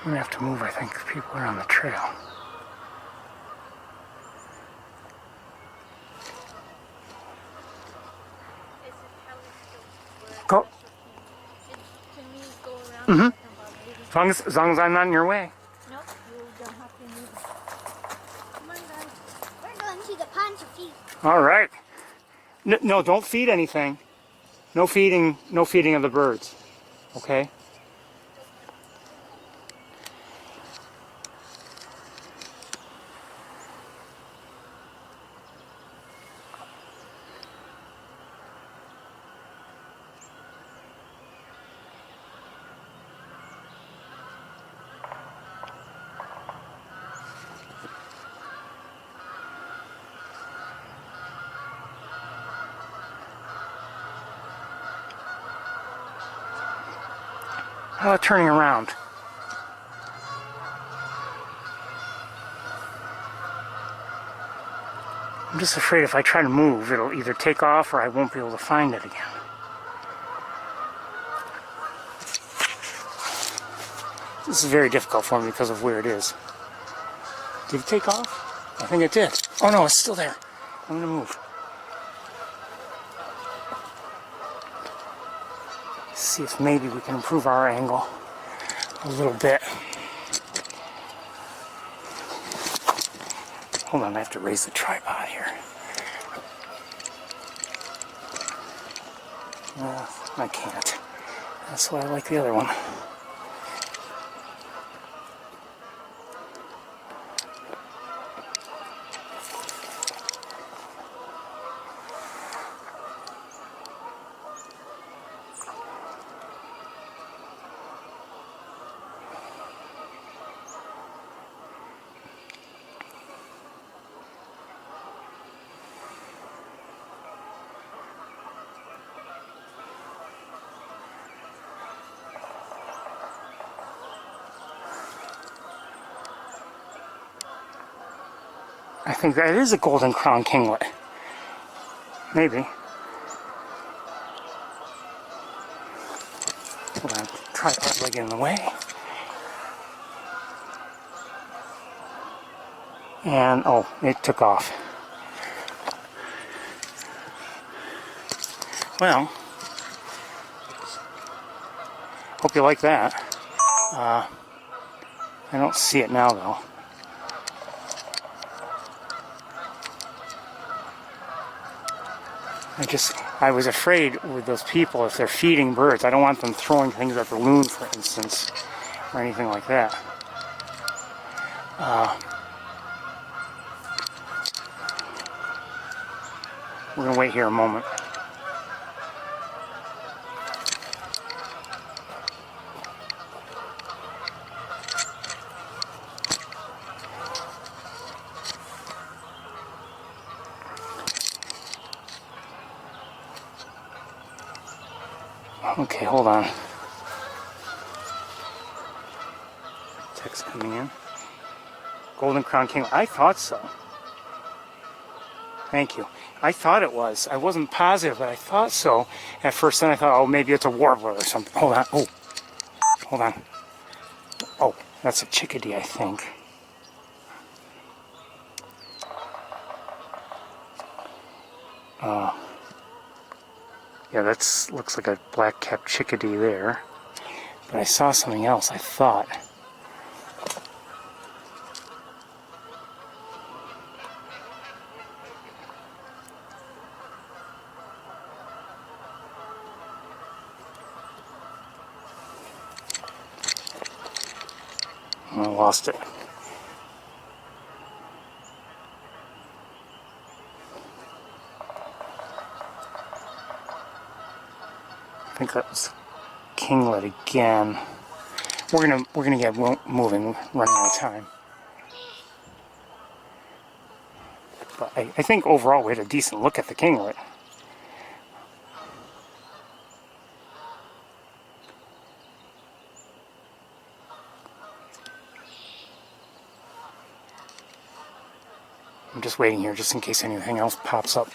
Speaker 1: I'm gonna have to move, I think, because people are on the trail. Go.
Speaker 4: Can we go around?
Speaker 1: Mm-hmm. As long as I'm not in your way.
Speaker 4: Nope, you don't have to move. Come on, guys. We're going to the pond to feed.
Speaker 1: All right. No, don't feed anything. No feeding of the birds. Okay? How about turning around? I'm just afraid if I try to move, it'll either take off or I won't be able to find it again. This is very difficult for me because of where it is. Did it take off? I think it did. Oh no, it's still there. I'm gonna move. See if maybe we can improve our angle a little bit. Hold on, I have to raise the tripod here. I can't. That's why I like the other one. I think that is a golden crown kinglet. Maybe. Hold on, tripod leg in the way. And, oh, it took off. Well, hope you like that. I don't see it now, though. I was afraid with those people, if they're feeding birds, I don't want them throwing things at the loon, for instance, or anything like that. We're going to wait here a moment. Okay, hold on. Text coming in. Golden Crown King. I thought so. Thank you. I thought it was. I wasn't positive, but I thought so. At first, then I thought, oh, maybe it's a warbler or something. Hold on. Oh, hold on. Oh, that's a chickadee, I think. Yeah, that looks like a black-capped chickadee there. But I saw something else, I thought. I lost it. I think that was kinglet again. We're gonna get moving, running out of time. But I think overall we had a decent look at the kinglet. I'm just waiting here just in case anything else pops up.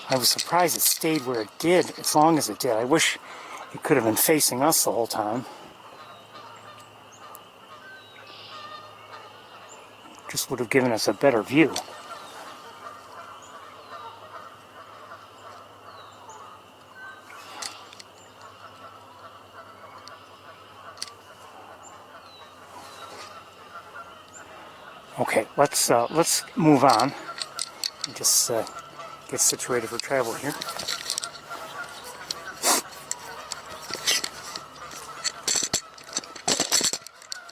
Speaker 1: I was surprised it stayed where it did as long as it did. I wish it could have been facing us the whole time. Just would have given us a better view. Okay, let's move on. Just get situated for travel here.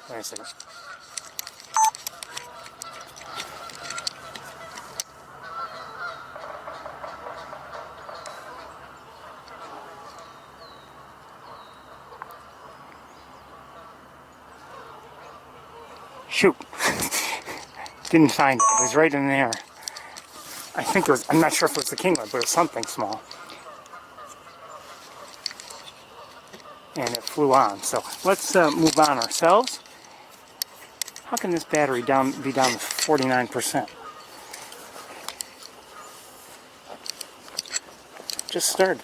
Speaker 1: Wait a second. Shoot. Didn't find it. It was right in there. I think it was, I'm not sure if it was the kinglet, but it was something small. And it flew on. So let's move on ourselves. How can this battery be down to 49%? Just started.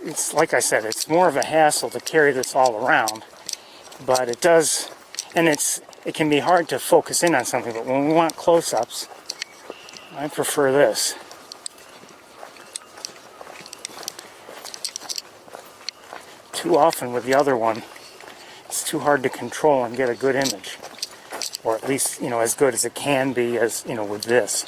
Speaker 1: It's like I said, it's more of a hassle to carry this all around, but it does, and it can be hard to focus in on something, but when we want close-ups, I prefer this. Too often with the other one, it's too hard to control and get a good image, or at least, you know, as good as it can be as, you know, with this.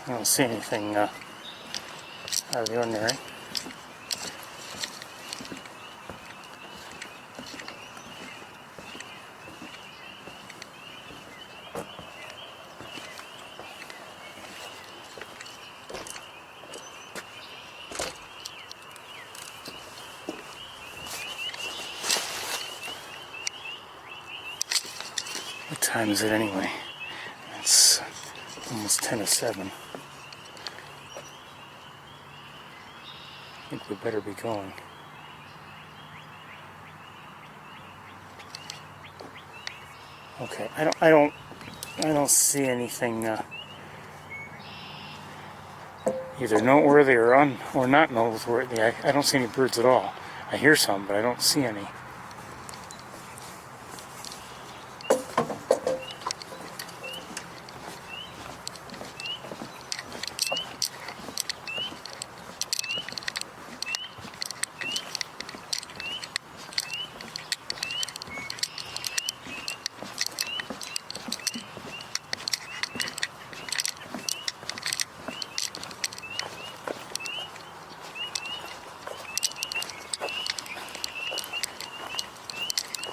Speaker 1: I don't see anything out of the ordinary. What time is it anyway? It's almost 10:07. I think we better be going. Okay, I don't see anything either noteworthy or not noteworthy. I don't see any birds at all. I hear some, but I don't see any.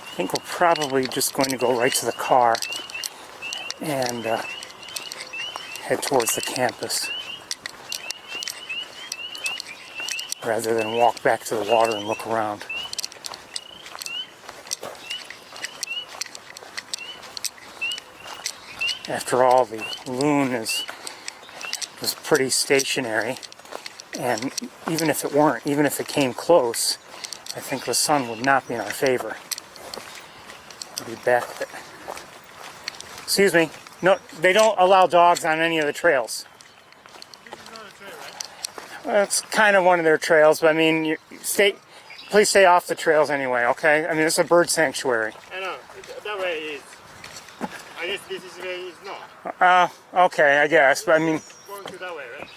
Speaker 1: I think we're probably just going to go right to the car and head towards the campus rather than walk back to the water and look around. After all, the loon was pretty stationary, and even if it came close, I think the sun would not be in our favor. Be back there. Excuse me. No, they don't allow dogs on any of the trails.
Speaker 2: This is not a trail, right?
Speaker 1: Well, it's kind of one of their trails, but I mean, please stay off the trails anyway, okay? I mean, it's a bird sanctuary.
Speaker 2: I know. That way it is. I guess this is where it is not.
Speaker 1: Okay, I guess, but I mean,
Speaker 2: Going to that way, right?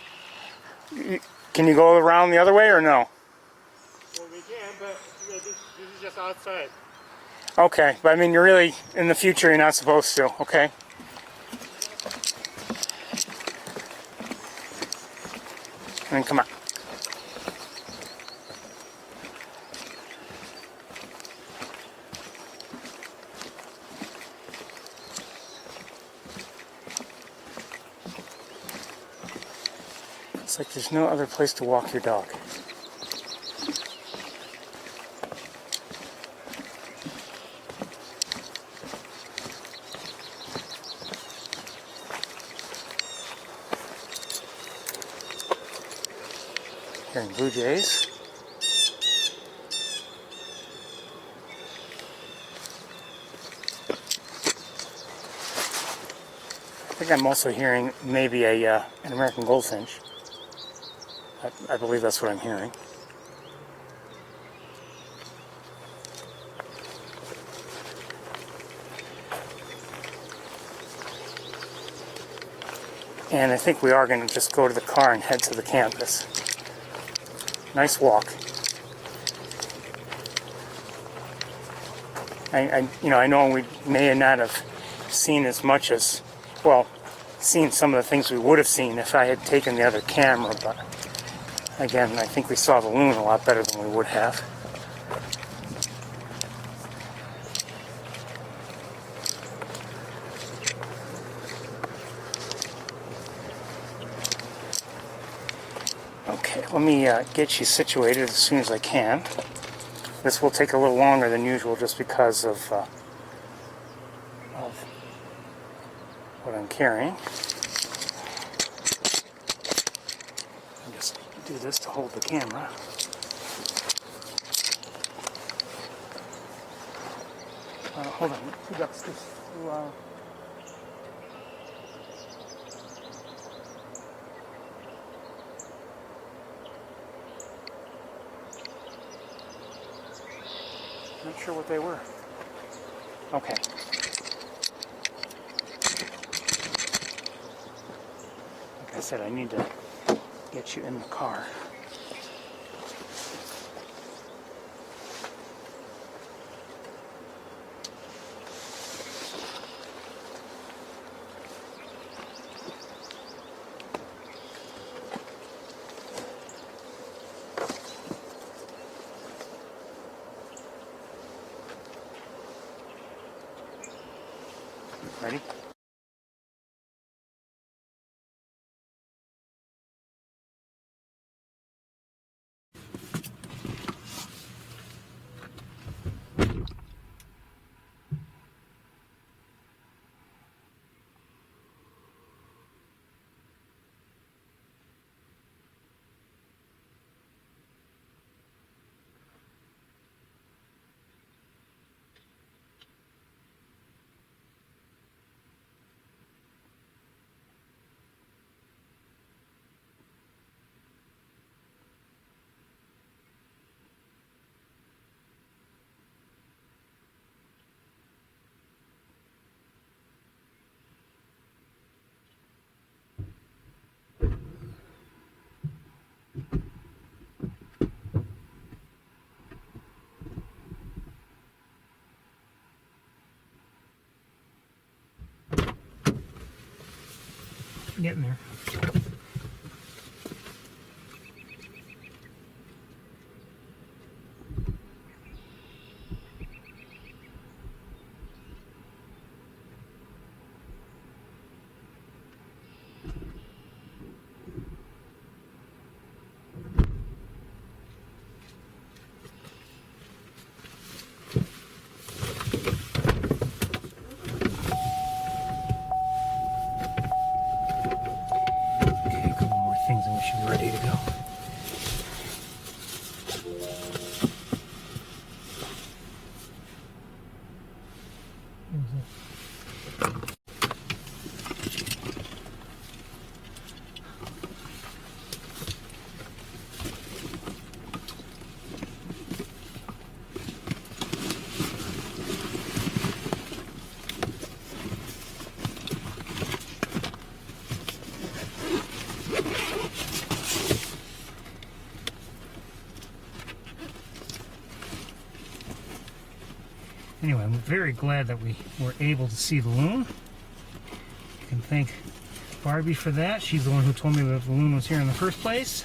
Speaker 1: can you go around the other way or no?
Speaker 2: Well, we can, but yeah, this is just outside.
Speaker 1: Okay, but I mean, you're really, in the future, you're not supposed to, okay? I mean, come on. It's like there's no other place to walk your dog. Hearing blue jays. I think I'm also hearing maybe an American goldfinch. I believe that's what I'm hearing. And I think we are going to just go to the car and head to the campus. Nice walk. I know we may not have seen as much as, well, seen some of the things we would have seen if I had taken the other camera, but again, I think we saw the loon a lot better than we would have. Okay, let me get you situated as soon as I can. This will take a little longer than usual just because of what I'm carrying. I'll just do this to hold the camera. Hold on, two ducks. Not sure what they were. Okay. Like I said, I need to get you in the car. Ready? Getting there. Okay, a couple more things and we should be ready to go. Anyway, I'm very glad that we were able to see the loon. You can thank Barbie for that. She's the one who told me that the loon was here in the first place.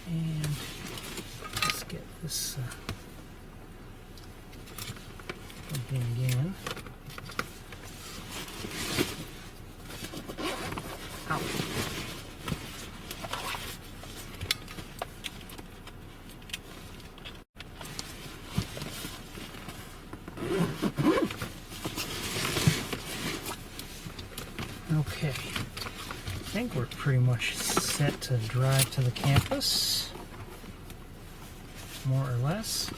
Speaker 1: And let's get this plugged in again. Ow. Okay, I think we're pretty much set to drive to the campus, more or less,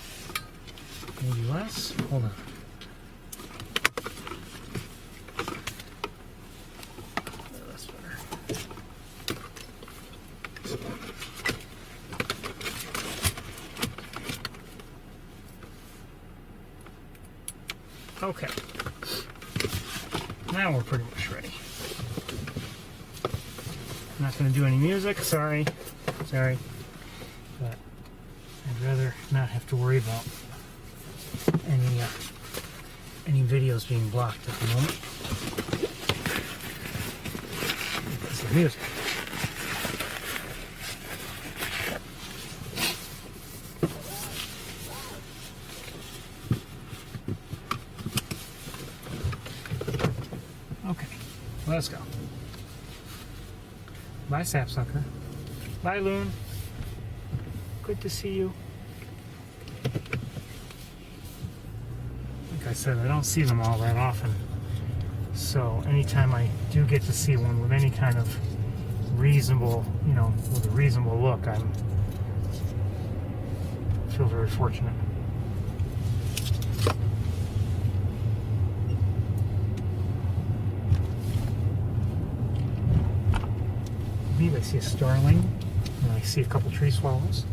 Speaker 1: maybe less. Hold on. That's better. Now we're pretty much ready. I'm not going to do any music, sorry. But I'd rather not have to worry about any videos being blocked at the moment because of music. Okay, let's go. Bye, sapsucker. Bye, loon. Good to see you. Like I said, I don't see them all that often. So anytime I do get to see one with any kind of reasonable, with a reasonable look, I feel very fortunate. I believe I see a starling, and I see a couple tree swallows.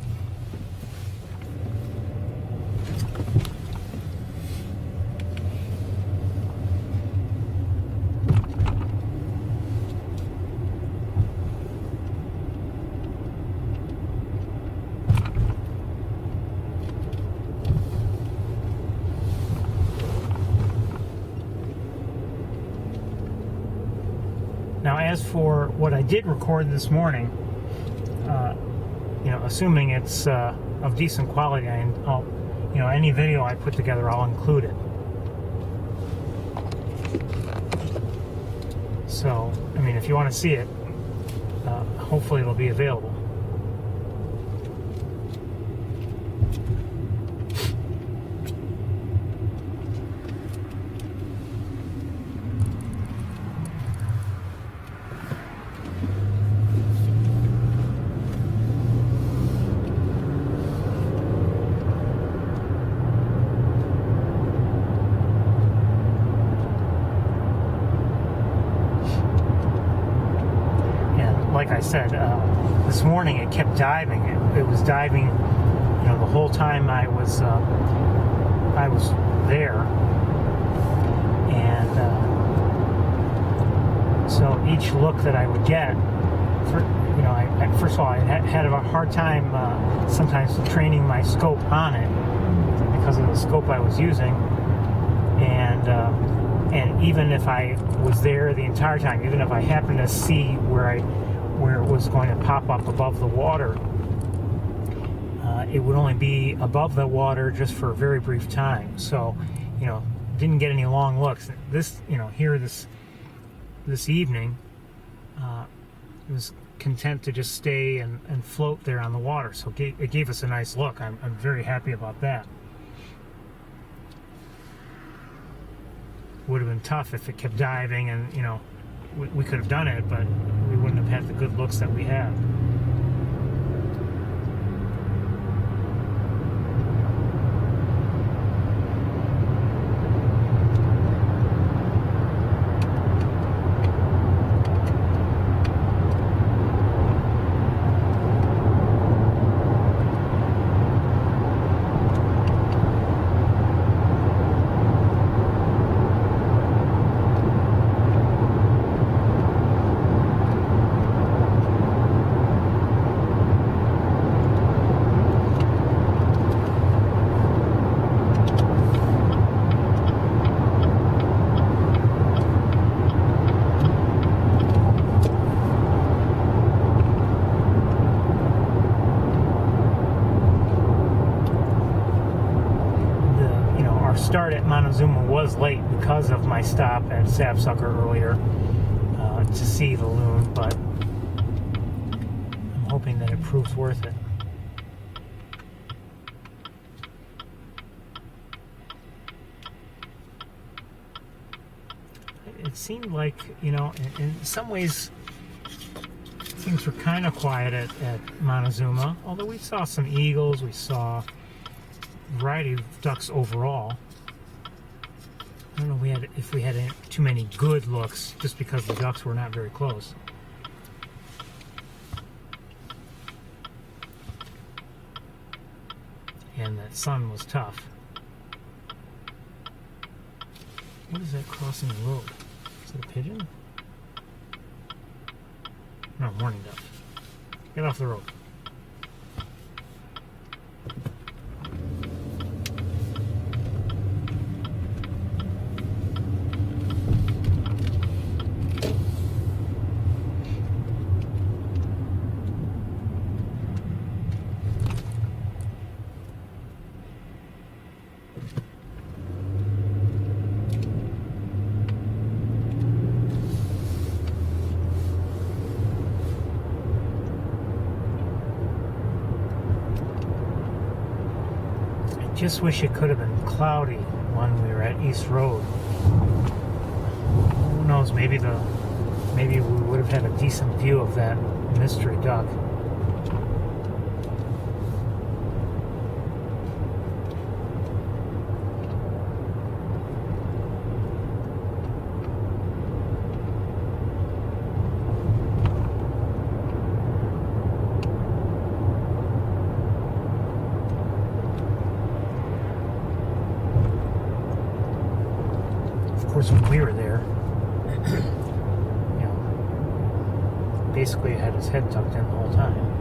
Speaker 1: Now, as for what I did record this morning, assuming it's of decent quality, I'll, any video I put together, I'll include it. So, I mean, if you want to see it, hopefully it'll be available. Like I said, this morning it kept diving. It was diving, the whole time I was there, and so each look that I would get, first of all, I had a hard time sometimes training my scope on it because of the scope I was using, and even if I was there the entire time, even if I happened to see where it was going to pop up above the water, it would only be above the water just for a very brief time. So, didn't get any long looks. This, here this evening, it was content to just stay and float there on the water. So it gave us a nice look. I'm very happy about that. Would have been tough if it kept diving, and we could have done it, but we wouldn't have had the good looks that we had. Start at Montezuma was late because of my stop at Sapsucker earlier to see the loon, but I'm hoping that it proves worth it. It seemed like, in some ways things were kind of quiet at Montezuma, although we saw some eagles, we saw a variety of ducks overall. I don't know if we had too many good looks just because the ducks were not very close. And that sun was tough. What is that crossing the road? Is it a pigeon? No, mourning dove. Get off the road. Just wish it could have been cloudy when we were at East Road. Who knows? Maybe we would have had a decent view of that mystery duck. Of course, when we were there, basically had his head tucked in the whole time.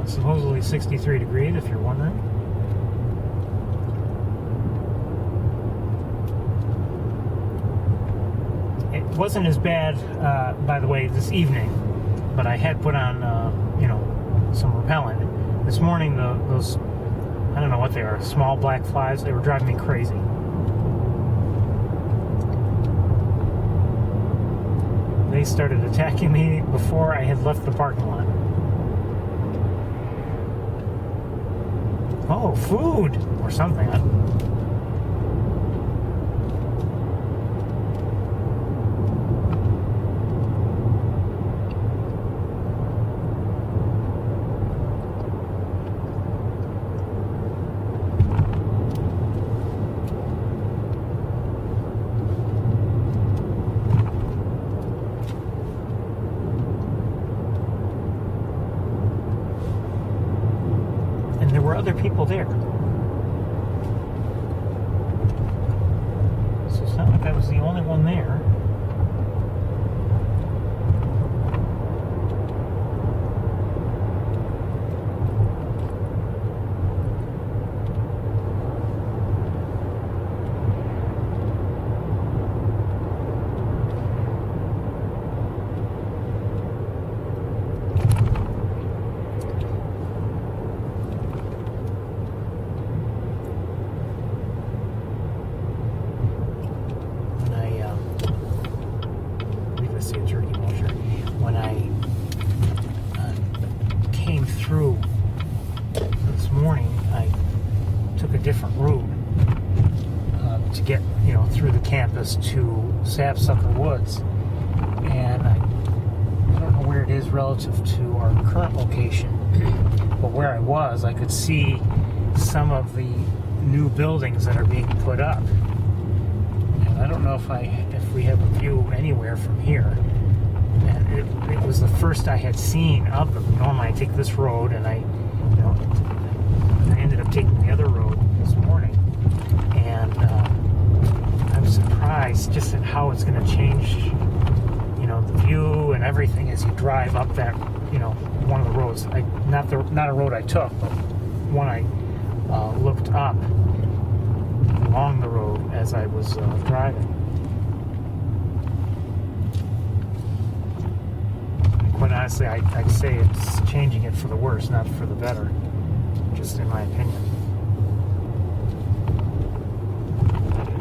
Speaker 1: Supposedly 63 degrees, if you're wondering. It wasn't as bad, by the way, this evening, but I had put on, some repellent. This morning, those, I don't know what they are, small black flies, they were driving me crazy. They started attacking me before I had left the parking lot. Oh, food or something. There were other people there. So it's not like I was the only one there. When I came through this morning, I took a different route to get, through the campus to Sapsucker Woods, and I don't know where it is relative to our current location, but where I was, I could see some of the new buildings that are being put up, and I don't know if we have a view anywhere from here. And it was the first I had seen of them. Normally I take this road, and I ended up taking the other road this morning, and I'm surprised just at how it's going to change, the view and everything as you drive up that, one of the roads. Not a road I took, but one I looked up along the road as I was driving. quite honestly, I'd say it's changing it for the worse, not for the better. Just in my opinion.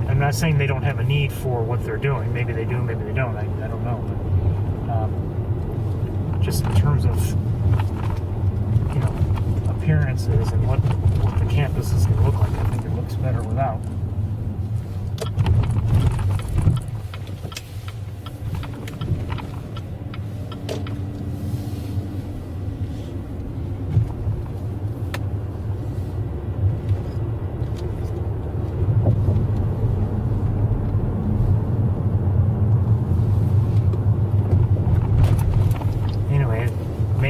Speaker 1: I'm not saying they don't have a need for what they're doing. Maybe they do, maybe they don't. I don't know. But just in terms of, you know, appearances and what the campus is going to look like, I think it looks better without.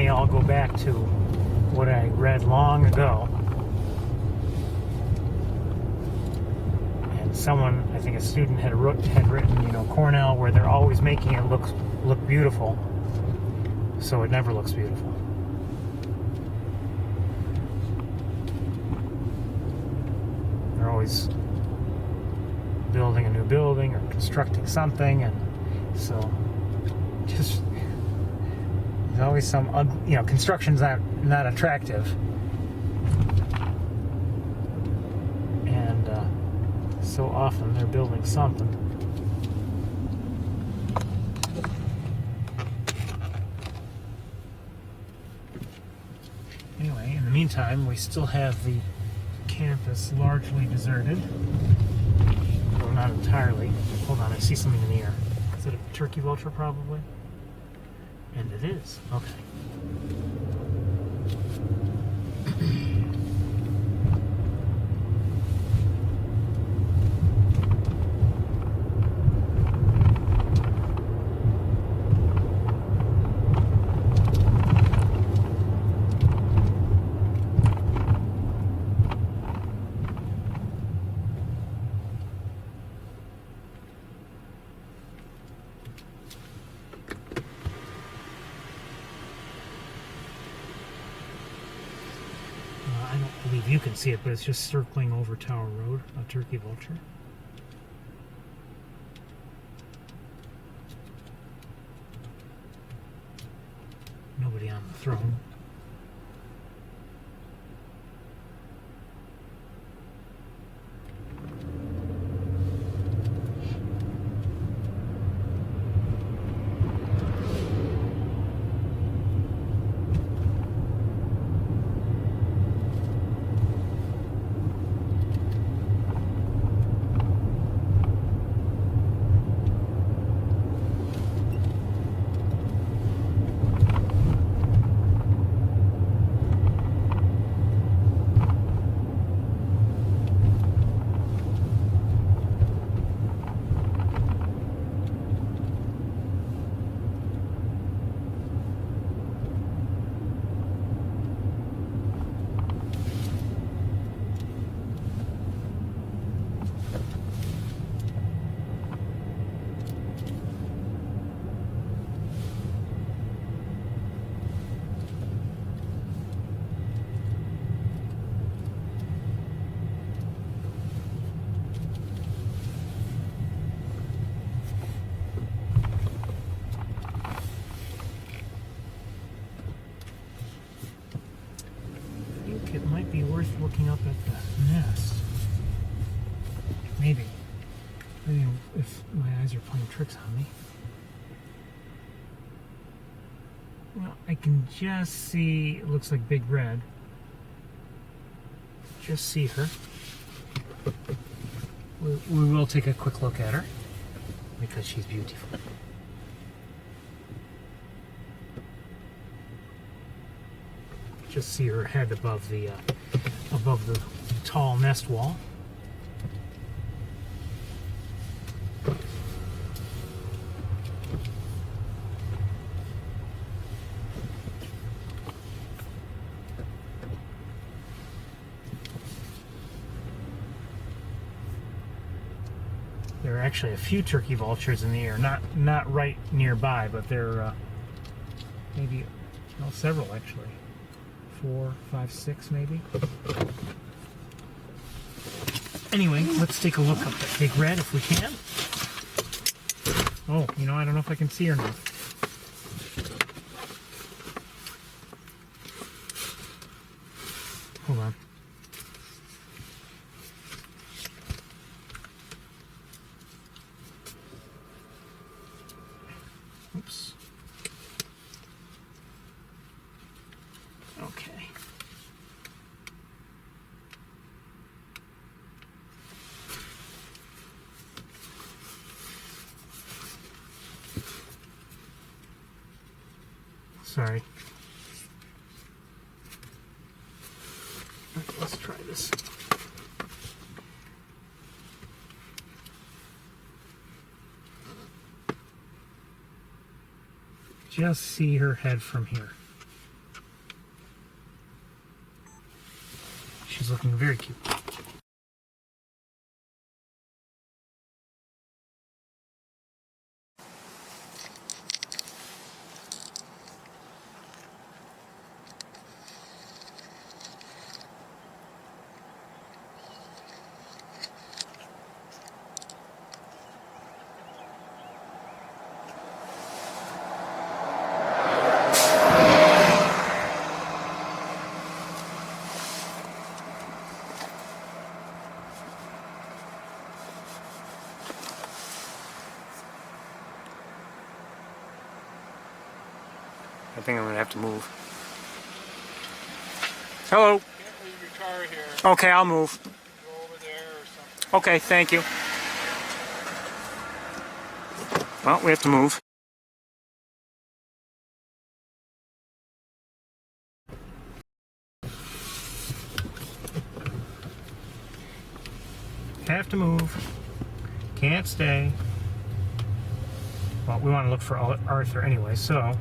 Speaker 1: I'll go back to what I read long ago, and someone, I think a student had written, you know, Cornell, where they're always making it look beautiful, so it never looks beautiful. They're always building a new building or constructing something, and so just. There's always some, you know, construction's not attractive, and so often they're building something. Anyway, in the meantime, we still have the campus largely deserted. Well, not entirely. Hold on, I see something in the air. Is it a turkey vulture, probably? And it is. Okay. I don't believe you can see it, but it's just circling over Tower Road, a turkey vulture. Nobody on the throne. It might be worth looking up at the nest. Maybe. Maybe if my eyes are playing tricks on me. Well, I can just see, it looks like Big Red. Just see her. We will take a quick look at her because she's beautiful. Just see her head above the tall nest wall. There are actually a few turkey vultures in the air, not right nearby, but they're maybe, well, several actually. 4, 5, 6 maybe. Anyway, let's take a look up at Big Red if we can. Oh, you know, I don't know if I can see her now. Hold on. Oops. Okay. Sorry. Okay, let's try this. Just see her head from here. She's looking very cute. I think I'm going to have to move. Hello.
Speaker 2: Can't leave your car here.
Speaker 1: Okay, I'll move.
Speaker 2: Go over there or something.
Speaker 1: Okay, thank you. Well, we have to move. Have to move. Can't stay. Well, we want to look for Arthur anyway, so...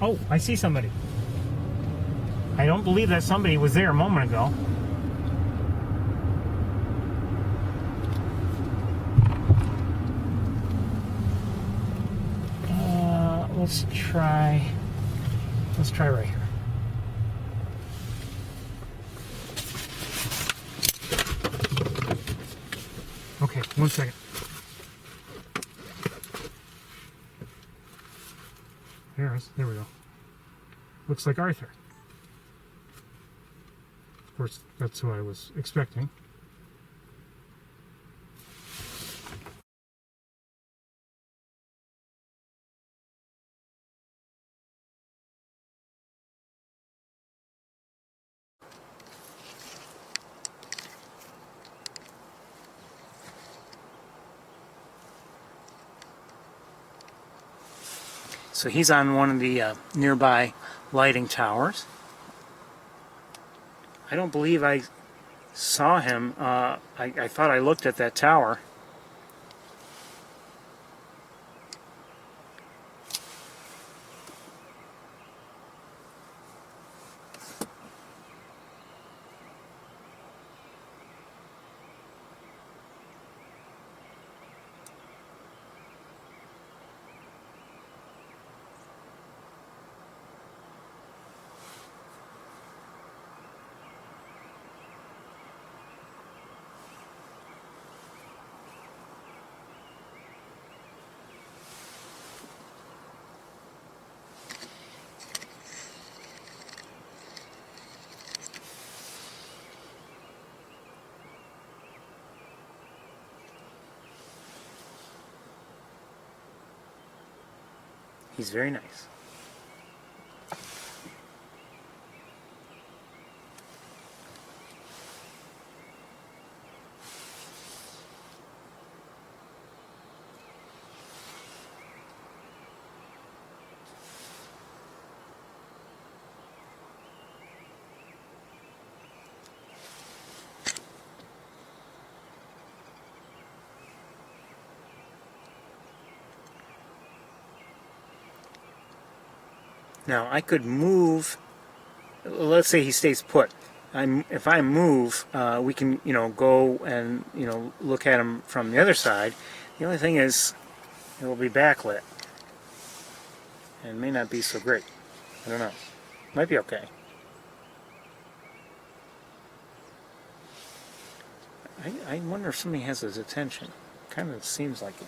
Speaker 1: Oh, I see somebody. I don't believe that somebody was there a moment ago. Let's try right here. Okay, 1 second. There we go. Looks like Arthur. Of course, that's who I was expecting. So he's on one of the nearby lighting towers. I don't believe I saw him. I thought I looked at that tower. He's very nice. Now, I could move, let's say he stays put. if I move, we can, go and, look at them from the other side. The only thing is, it will be backlit. And may not be so great. I don't know. Might be okay. I wonder if somebody has his attention. Kind of seems like it.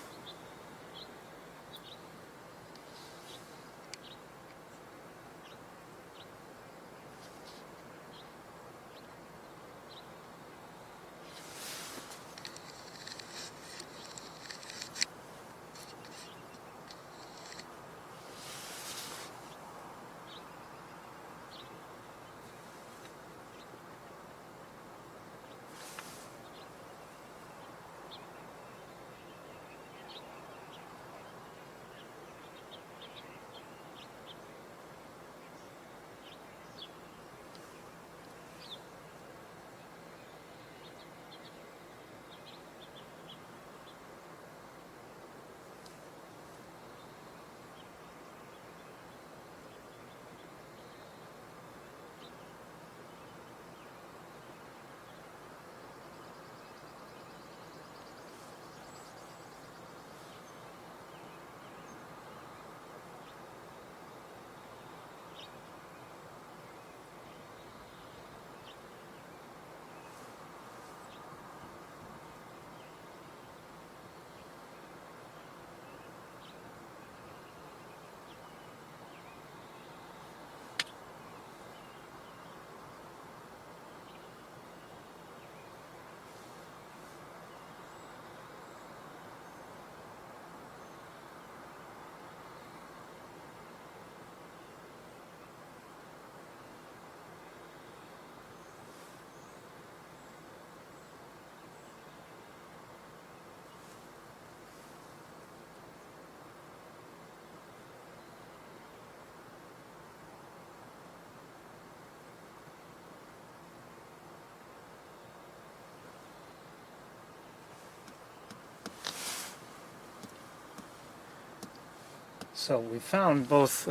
Speaker 1: So we found both,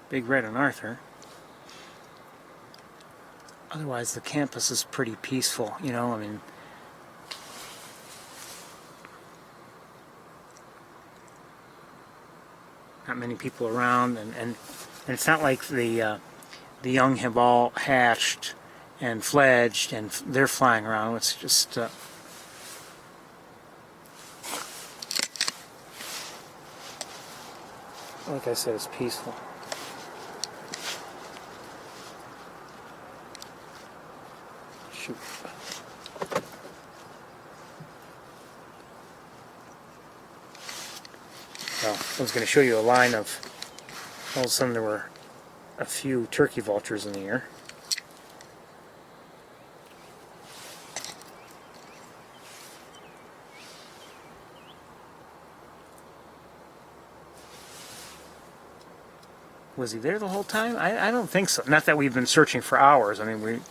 Speaker 1: Big Red and Arthur. Otherwise, the campus is pretty peaceful, I mean, not many people around, and it's not like the young have all hatched and fledged and they're flying around. It's just like I said, it's peaceful. Shoot. Well, I was going to show you a line of, all of a sudden there were a few turkey vultures in the air. Was he there the whole time? I don't think so. Not that we've been searching for hours. I mean,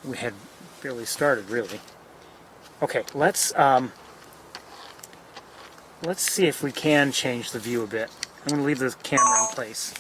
Speaker 1: we had barely started, really. Okay, let's see if we can change the view a bit. I'm going to leave the camera in place.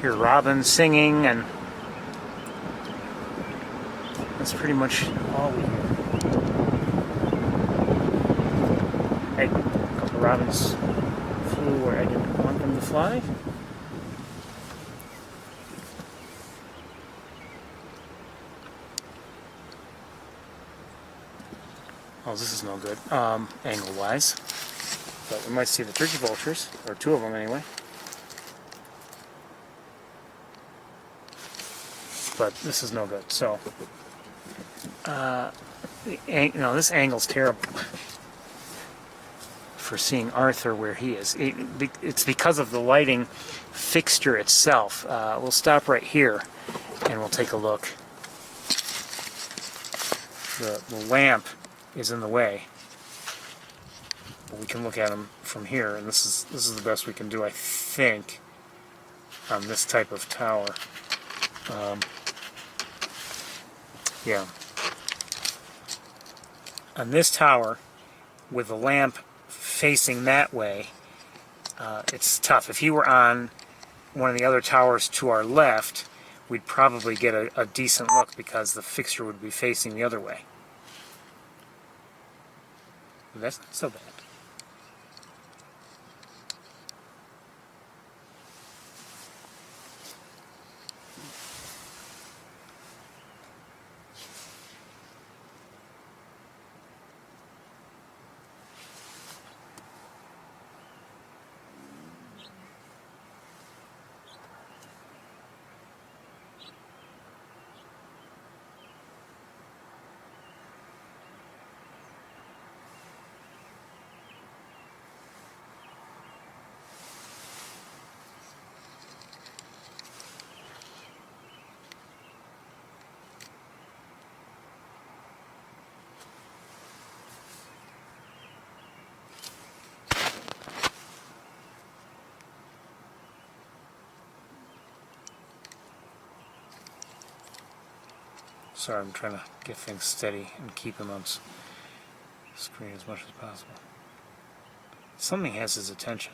Speaker 1: Hear robins singing, and that's pretty much all we hear. Hey, a couple of robins flew where I didn't want them to fly. Oh, this is no good, angle-wise. But we might see the turkey vultures, or two of them anyway. But this is no good. So, this angle's terrible for seeing Arthur where he is. It's because of the lighting fixture itself. We'll stop right here and we'll take a look. The lamp is in the way. But we can look at them from here, and this is the best we can do, I think, on this type of tower. Yeah. On this tower, with the lamp facing that way, it's tough. If he were on one of the other towers to our left, we'd probably get a decent look because the fixture would be facing the other way. But that's not so bad. Sorry, I'm trying to get things steady and keep him on screen as much as possible. Something has his attention.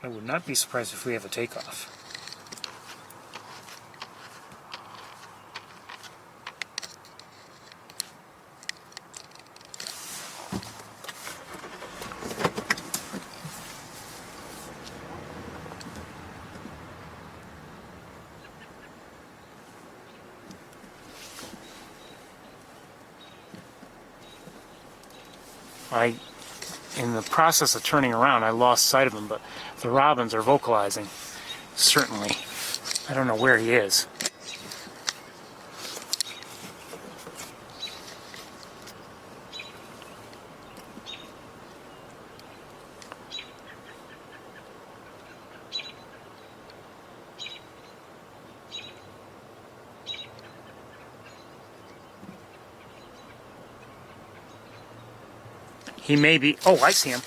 Speaker 1: I would not be surprised if we have a takeoff. In the process of turning around, I lost sight of him, but the robins are vocalizing, certainly. I don't know where he is. He may be... Oh, I see him.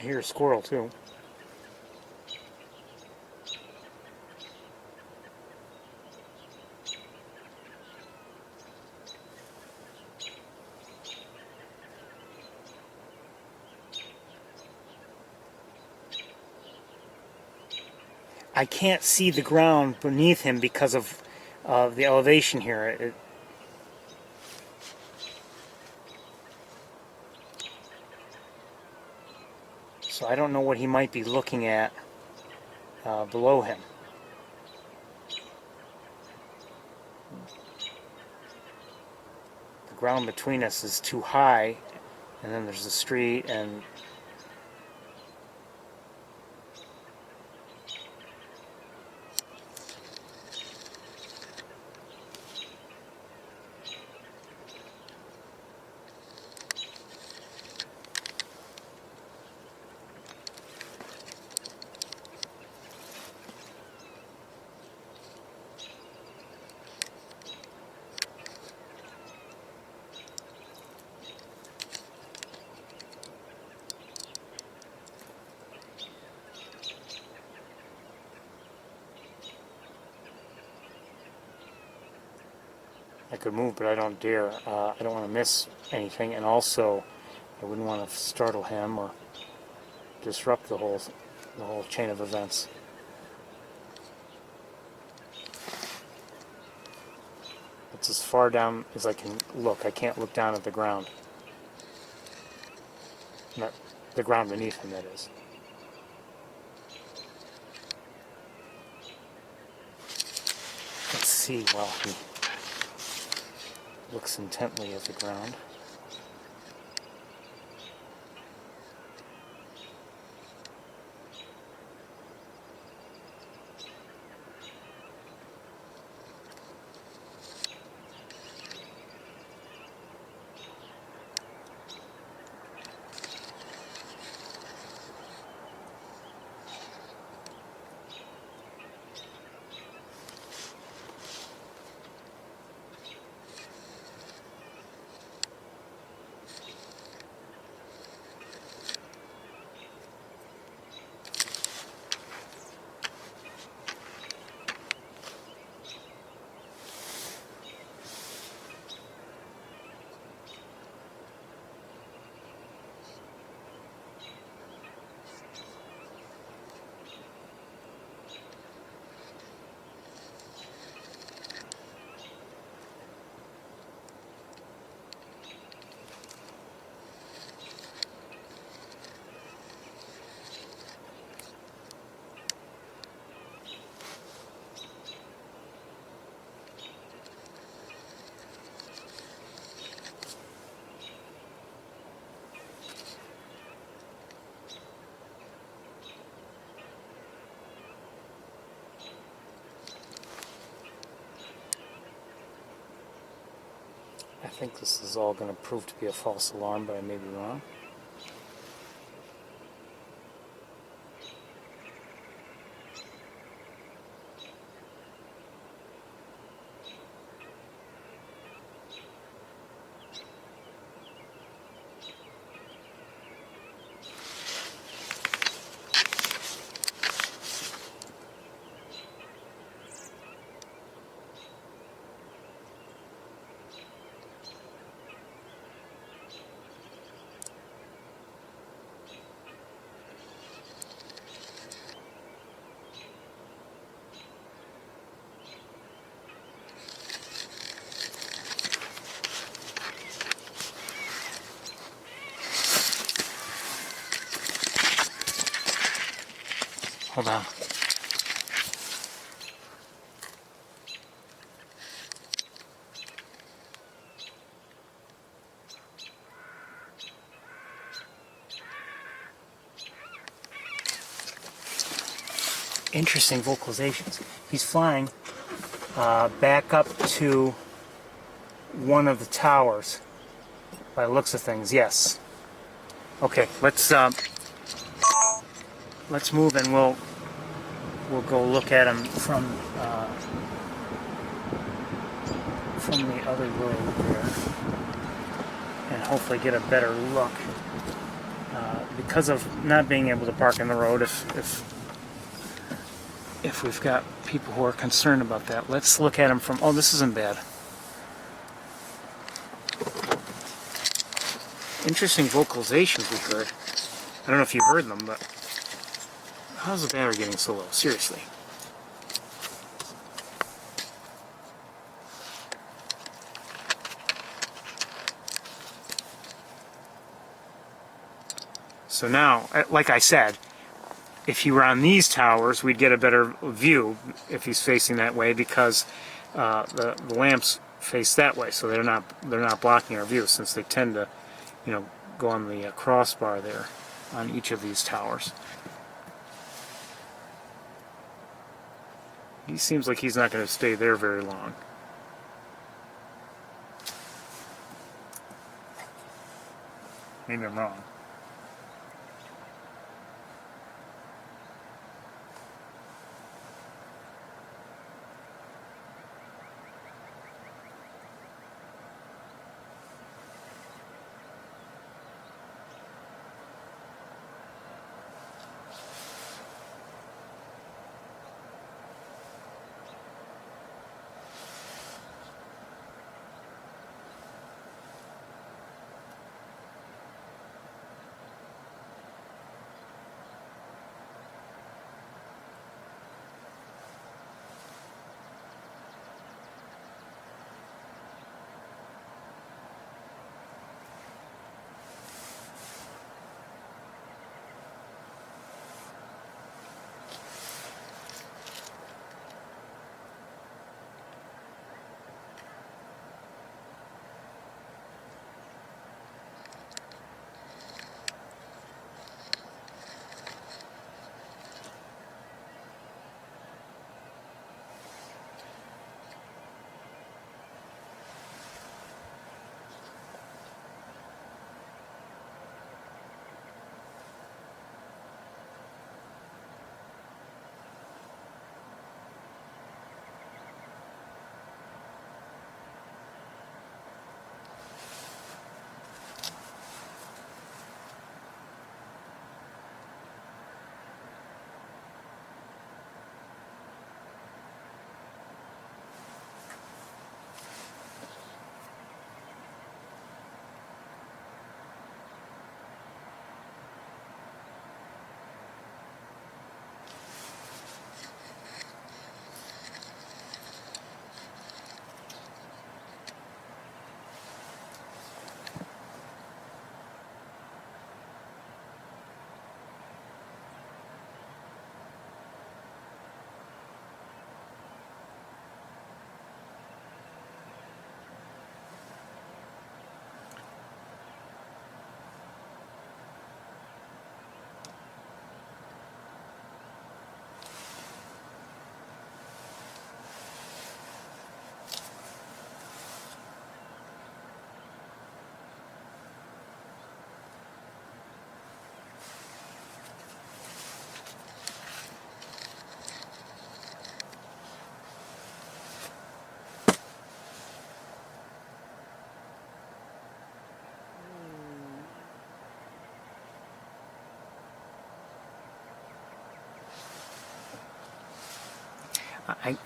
Speaker 1: I hear a squirrel, too. I can't see the ground beneath him because of the elevation here. So I don't know what he might be looking at below him. The ground between us is too high, and then there's the street, and I could move, but I don't dare. I don't want to miss anything, and also I wouldn't want to startle him or disrupt the whole chain of events. It's as far down as I can look. I can't look down at the ground. Not the ground beneath him, that is. Let's see while he looks intently at the ground. I think this is all going to prove to be a false alarm, but I may be wrong. Hold on. Interesting vocalizations. He's flying back up to one of the towers. By the looks of things, yes. Okay, let's move and we'll go look at him from the other road there, and hopefully get a better look. Because of not being able to park in the road, if we've got people who are concerned about that, let's look at him from. Oh, this isn't bad. Interesting vocalizations we heard. I don't know if you heard them, but how's the battery getting so low? Seriously. So now, like I said, if he were on these towers, we'd get a better view if he's facing that way, because the lamps face that way, so they're not blocking our view, since they tend to, go on the crossbar there on each of these towers. He seems like he's not going to stay there very long. Maybe I'm wrong.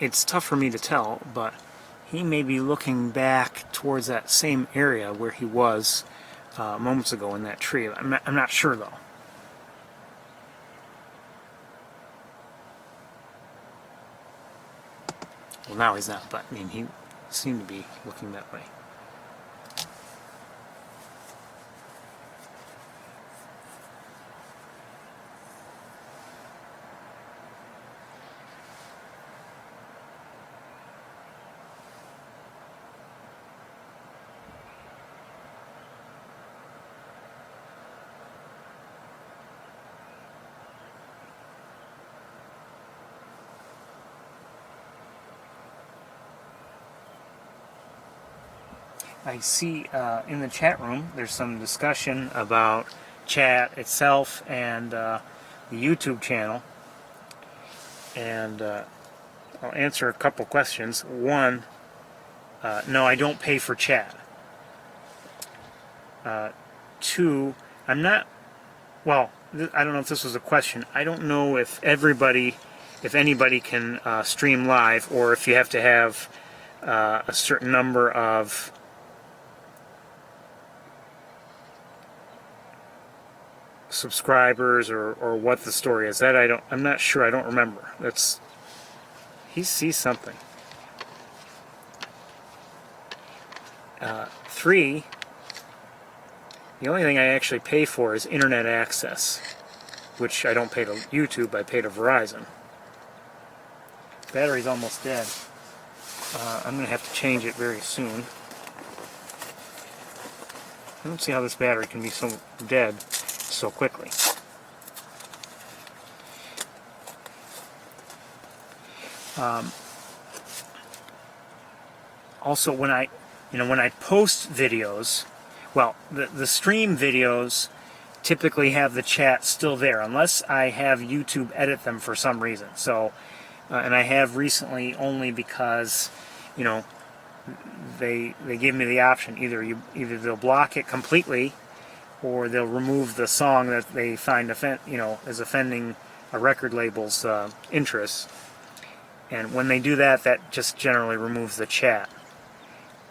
Speaker 1: it's tough for me to tell, but he may be looking back towards that same area where he was moments ago in that tree. I'm not sure though. Well, now he's not, but I mean, he seemed to be looking that way. I see in the chat room there's some discussion about chat itself and the YouTube channel, and I'll answer a couple questions. One, no, I don't pay for chat. Two, I'm not, well, I don't know if this was a question. I don't know if anybody can stream live, or if you have to have a certain number of subscribers, or what the story is. That I'm not sure. I don't remember. He sees something. 3, the only thing I actually pay for is internet access, which I don't pay to YouTube, I pay to Verizon. Battery's almost dead. I'm going to have to change it very soon. I don't see how this battery can be so dead so quickly. Also, when I post videos, well, the stream videos typically have the chat still there, unless I have YouTube edit them for some reason. So, and I have recently, only because, they give me the option. Either they'll block it completely, or they'll remove the song that they find is offending a record label's interests. And when they do that, that just generally removes the chat.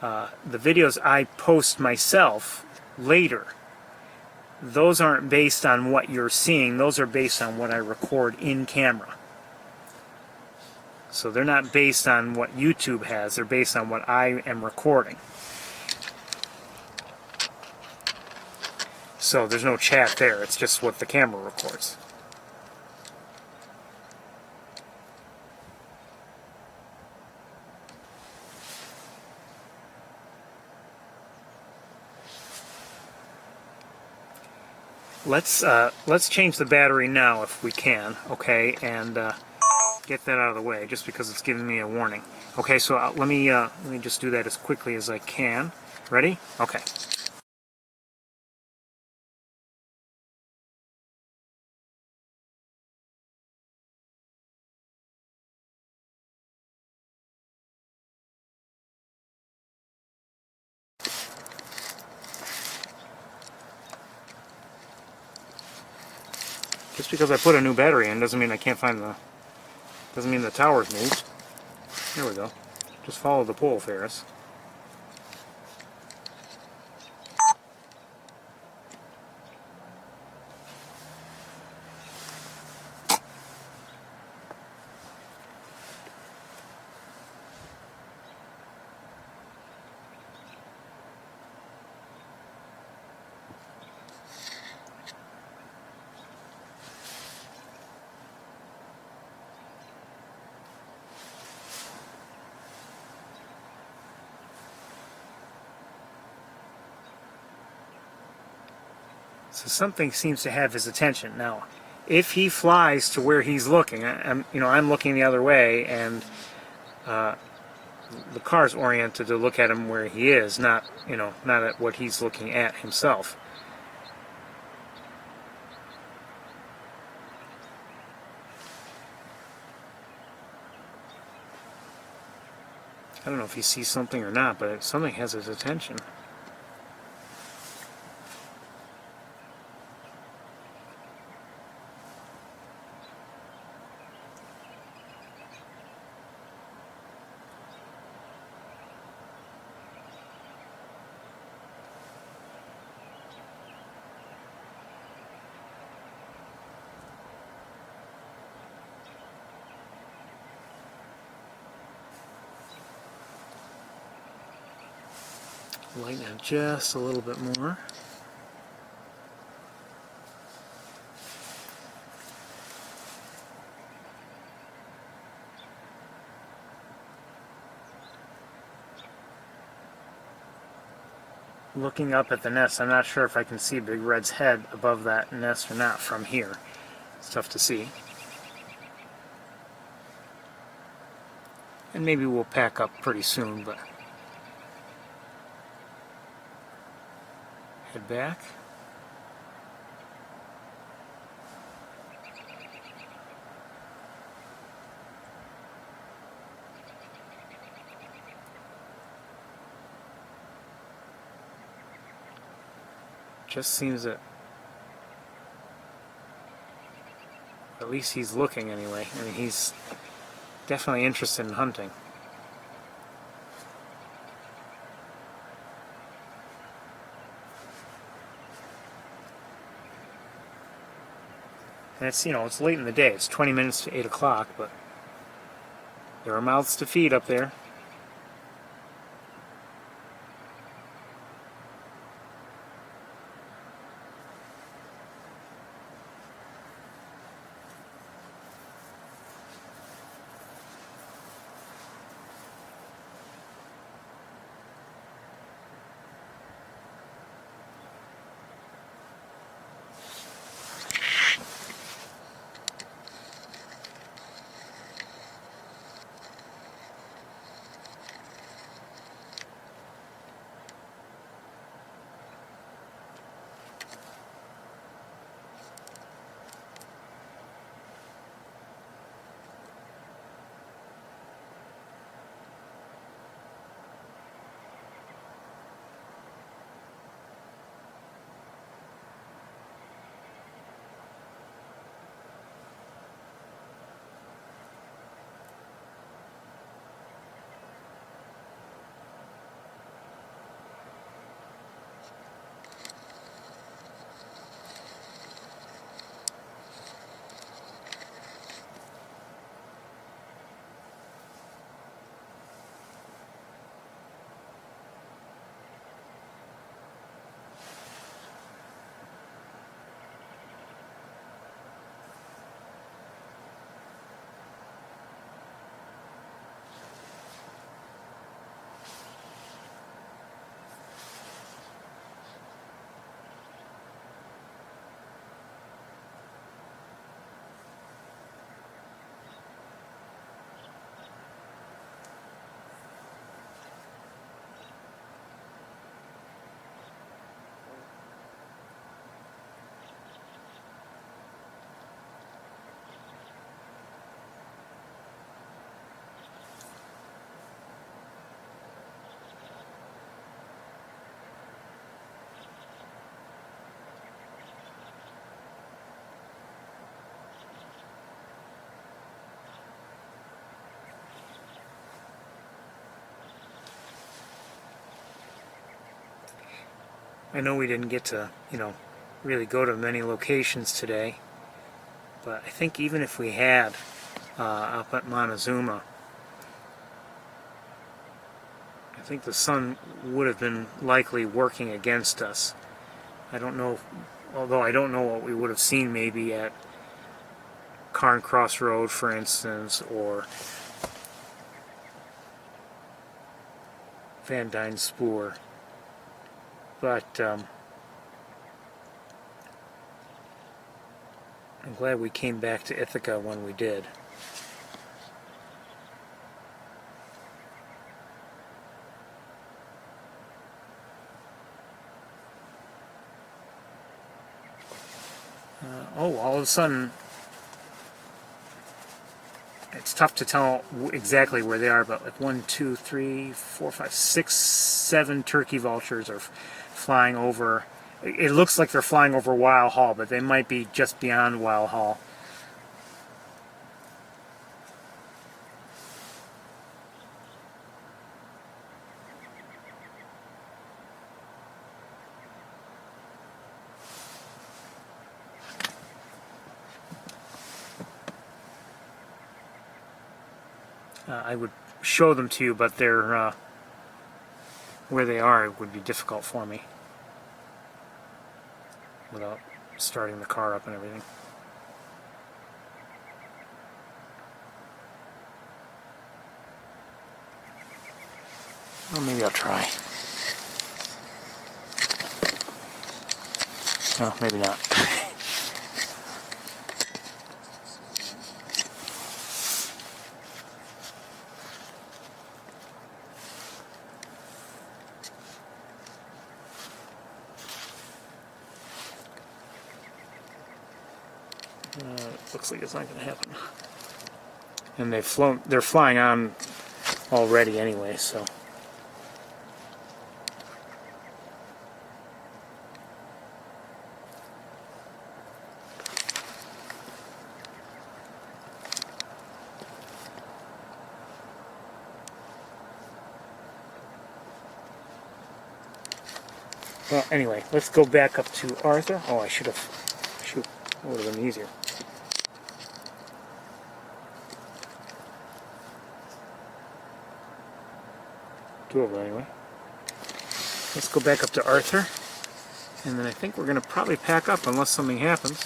Speaker 1: The videos I post myself later, those aren't based on what you're seeing. Those are based on what I record in camera. So they're not based on what YouTube has. They're based on what I am recording. So there's no chat there. It's just what the camera records. Let's change the battery now if we can, okay, and get that out of the way, just because it's giving me a warning. Okay, so let me just do that as quickly as I can. Ready? Okay. Just because I put a new battery in doesn't mean I can't find the... doesn't mean the tower's moved. There we go. Just follow the pole, Ferris. So something seems to have his attention. Now, if he flies to where he's looking, I'm looking the other way, and the car's oriented to look at him where he is, not at what he's looking at himself. I don't know if he sees something or not, but something has his attention. Lighten it just a little bit more. Looking up at the nest, I'm not sure if I can see Big Red's head above that nest or not from here. It's tough to see. And maybe we'll pack up pretty soon, but head back. Just seems that at least he's looking anyway. I mean, he's definitely interested in hunting. And it's, you know, it's late in the day. It's 20 minutes to 8 o'clock, but there are mouths to feed up there. I know we didn't get to, you know, really go to many locations today, but I think even if we had up at Montezuma, I think the sun would have been likely working against us. I don't know, although I don't know what we would have seen maybe at Carn Cross Road, for instance, or Van Dyne Spoor. But I'm glad we came back to Ithaca when we did. All of a sudden, it's tough to tell exactly where they are, but like 1, 2, 3, 4, 5, 6, 7 turkey vultures are flying over. It looks like they're flying over Weil Hall, but they might be just beyond Weil Hall. I would show them to you, but they're where they are, it would be difficult for me without starting the car up and everything. Well, maybe I'll try. No, maybe not. Looks like it's not going to happen. And they're flying on already anyway, so. Well, anyway, let's go back up to Arthur. Oh, I should have. Shoot, that would have been easier. Doable anyway. Let's go back up to Arthur, and then I think we're going to probably pack up unless something happens.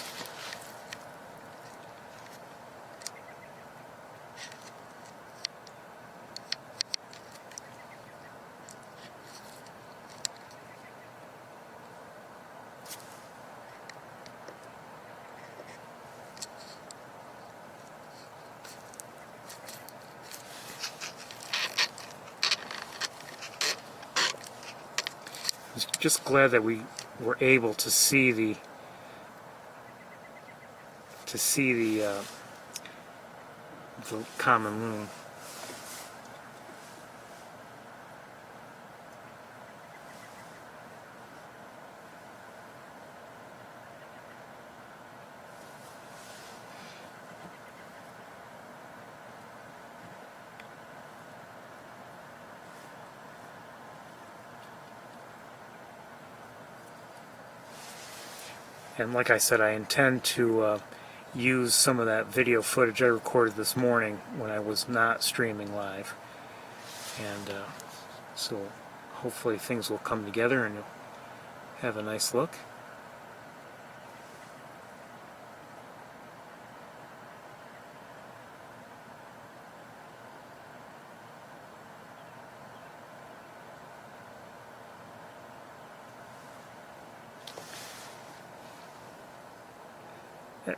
Speaker 1: Just glad that we were able to see the common loon. And like I said, I intend to use some of that video footage I recorded this morning when I was not streaming live. And so hopefully things will come together and you'll have a nice look.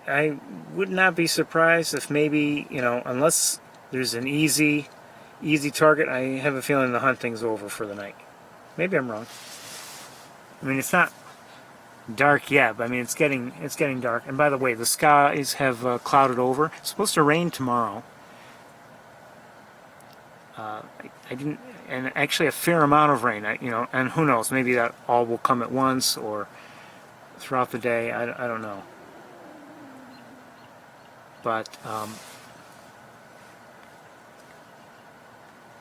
Speaker 1: I would not be surprised if maybe, unless there's an easy target, I have a feeling the hunting's over for the night. Maybe I'm wrong. I mean, it's not dark yet, but I mean, it's getting dark. And by the way, the skies have clouded over. It's supposed to rain tomorrow. I didn't, and actually a fair amount of rain. And who knows? Maybe that all will come at once or throughout the day. I don't know. But,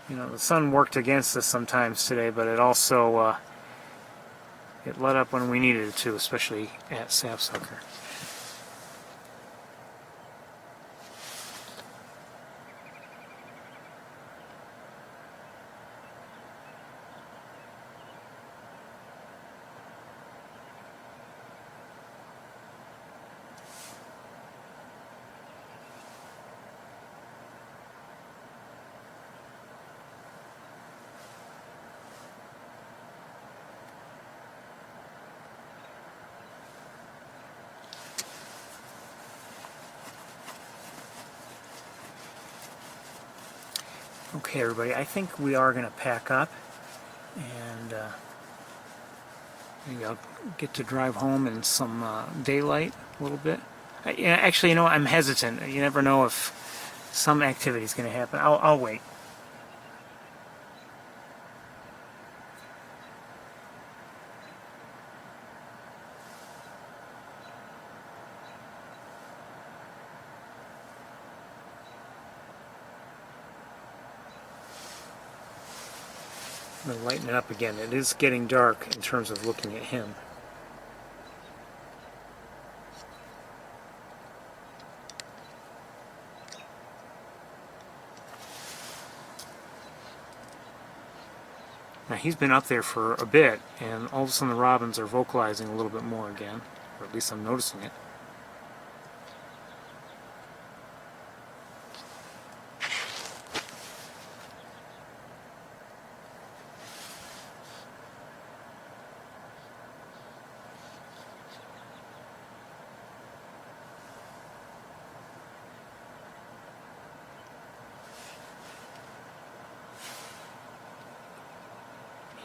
Speaker 1: the sun worked against us sometimes today, but it also, it let up when we needed it to, especially at Sapsucker. Okay, everybody, I think we are going to pack up, and maybe I'll get to drive home in some daylight a little bit. Actually, I'm hesitant. You never know if some activity is going to happen. I'll wait. I'm going to lighten it up again. It is getting dark in terms of looking at him. he's been up there for a bit, and all of a sudden the robins are vocalizing a little bit more again, or at least I'm noticing it.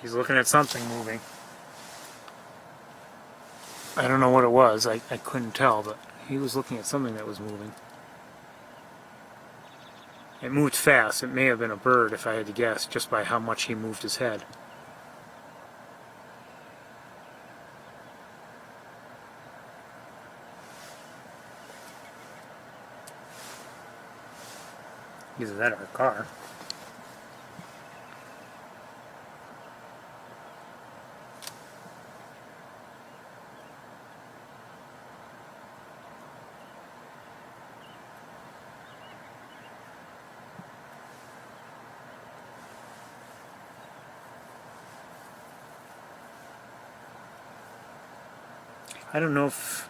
Speaker 1: He's looking at something moving. I don't know what it was. I couldn't tell, but he was looking at something that was moving. It moved fast. It may have been a bird, if I had to guess, just by how much he moved his head. Either that or a car. I don't know if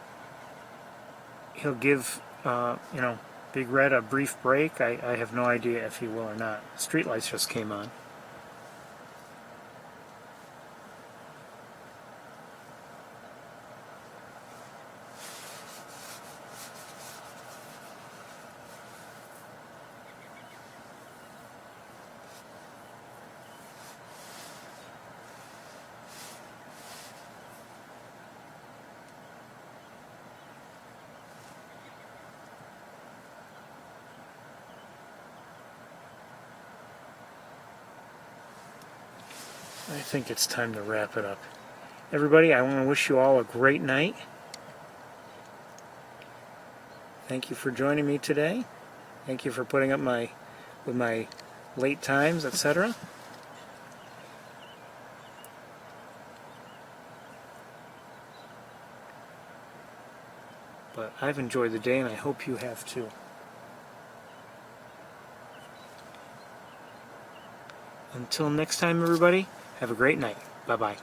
Speaker 1: he'll give, Big Red a brief break. I have no idea if he will or not. Streetlights just came on. I think it's time to wrap it up. Everybody, I want to wish you all a great night. Thank you for joining me today. Thank you for putting up with my late times, etc. But I've enjoyed the day, and I hope you have too. Until next time, everybody, have a great night. Bye-bye.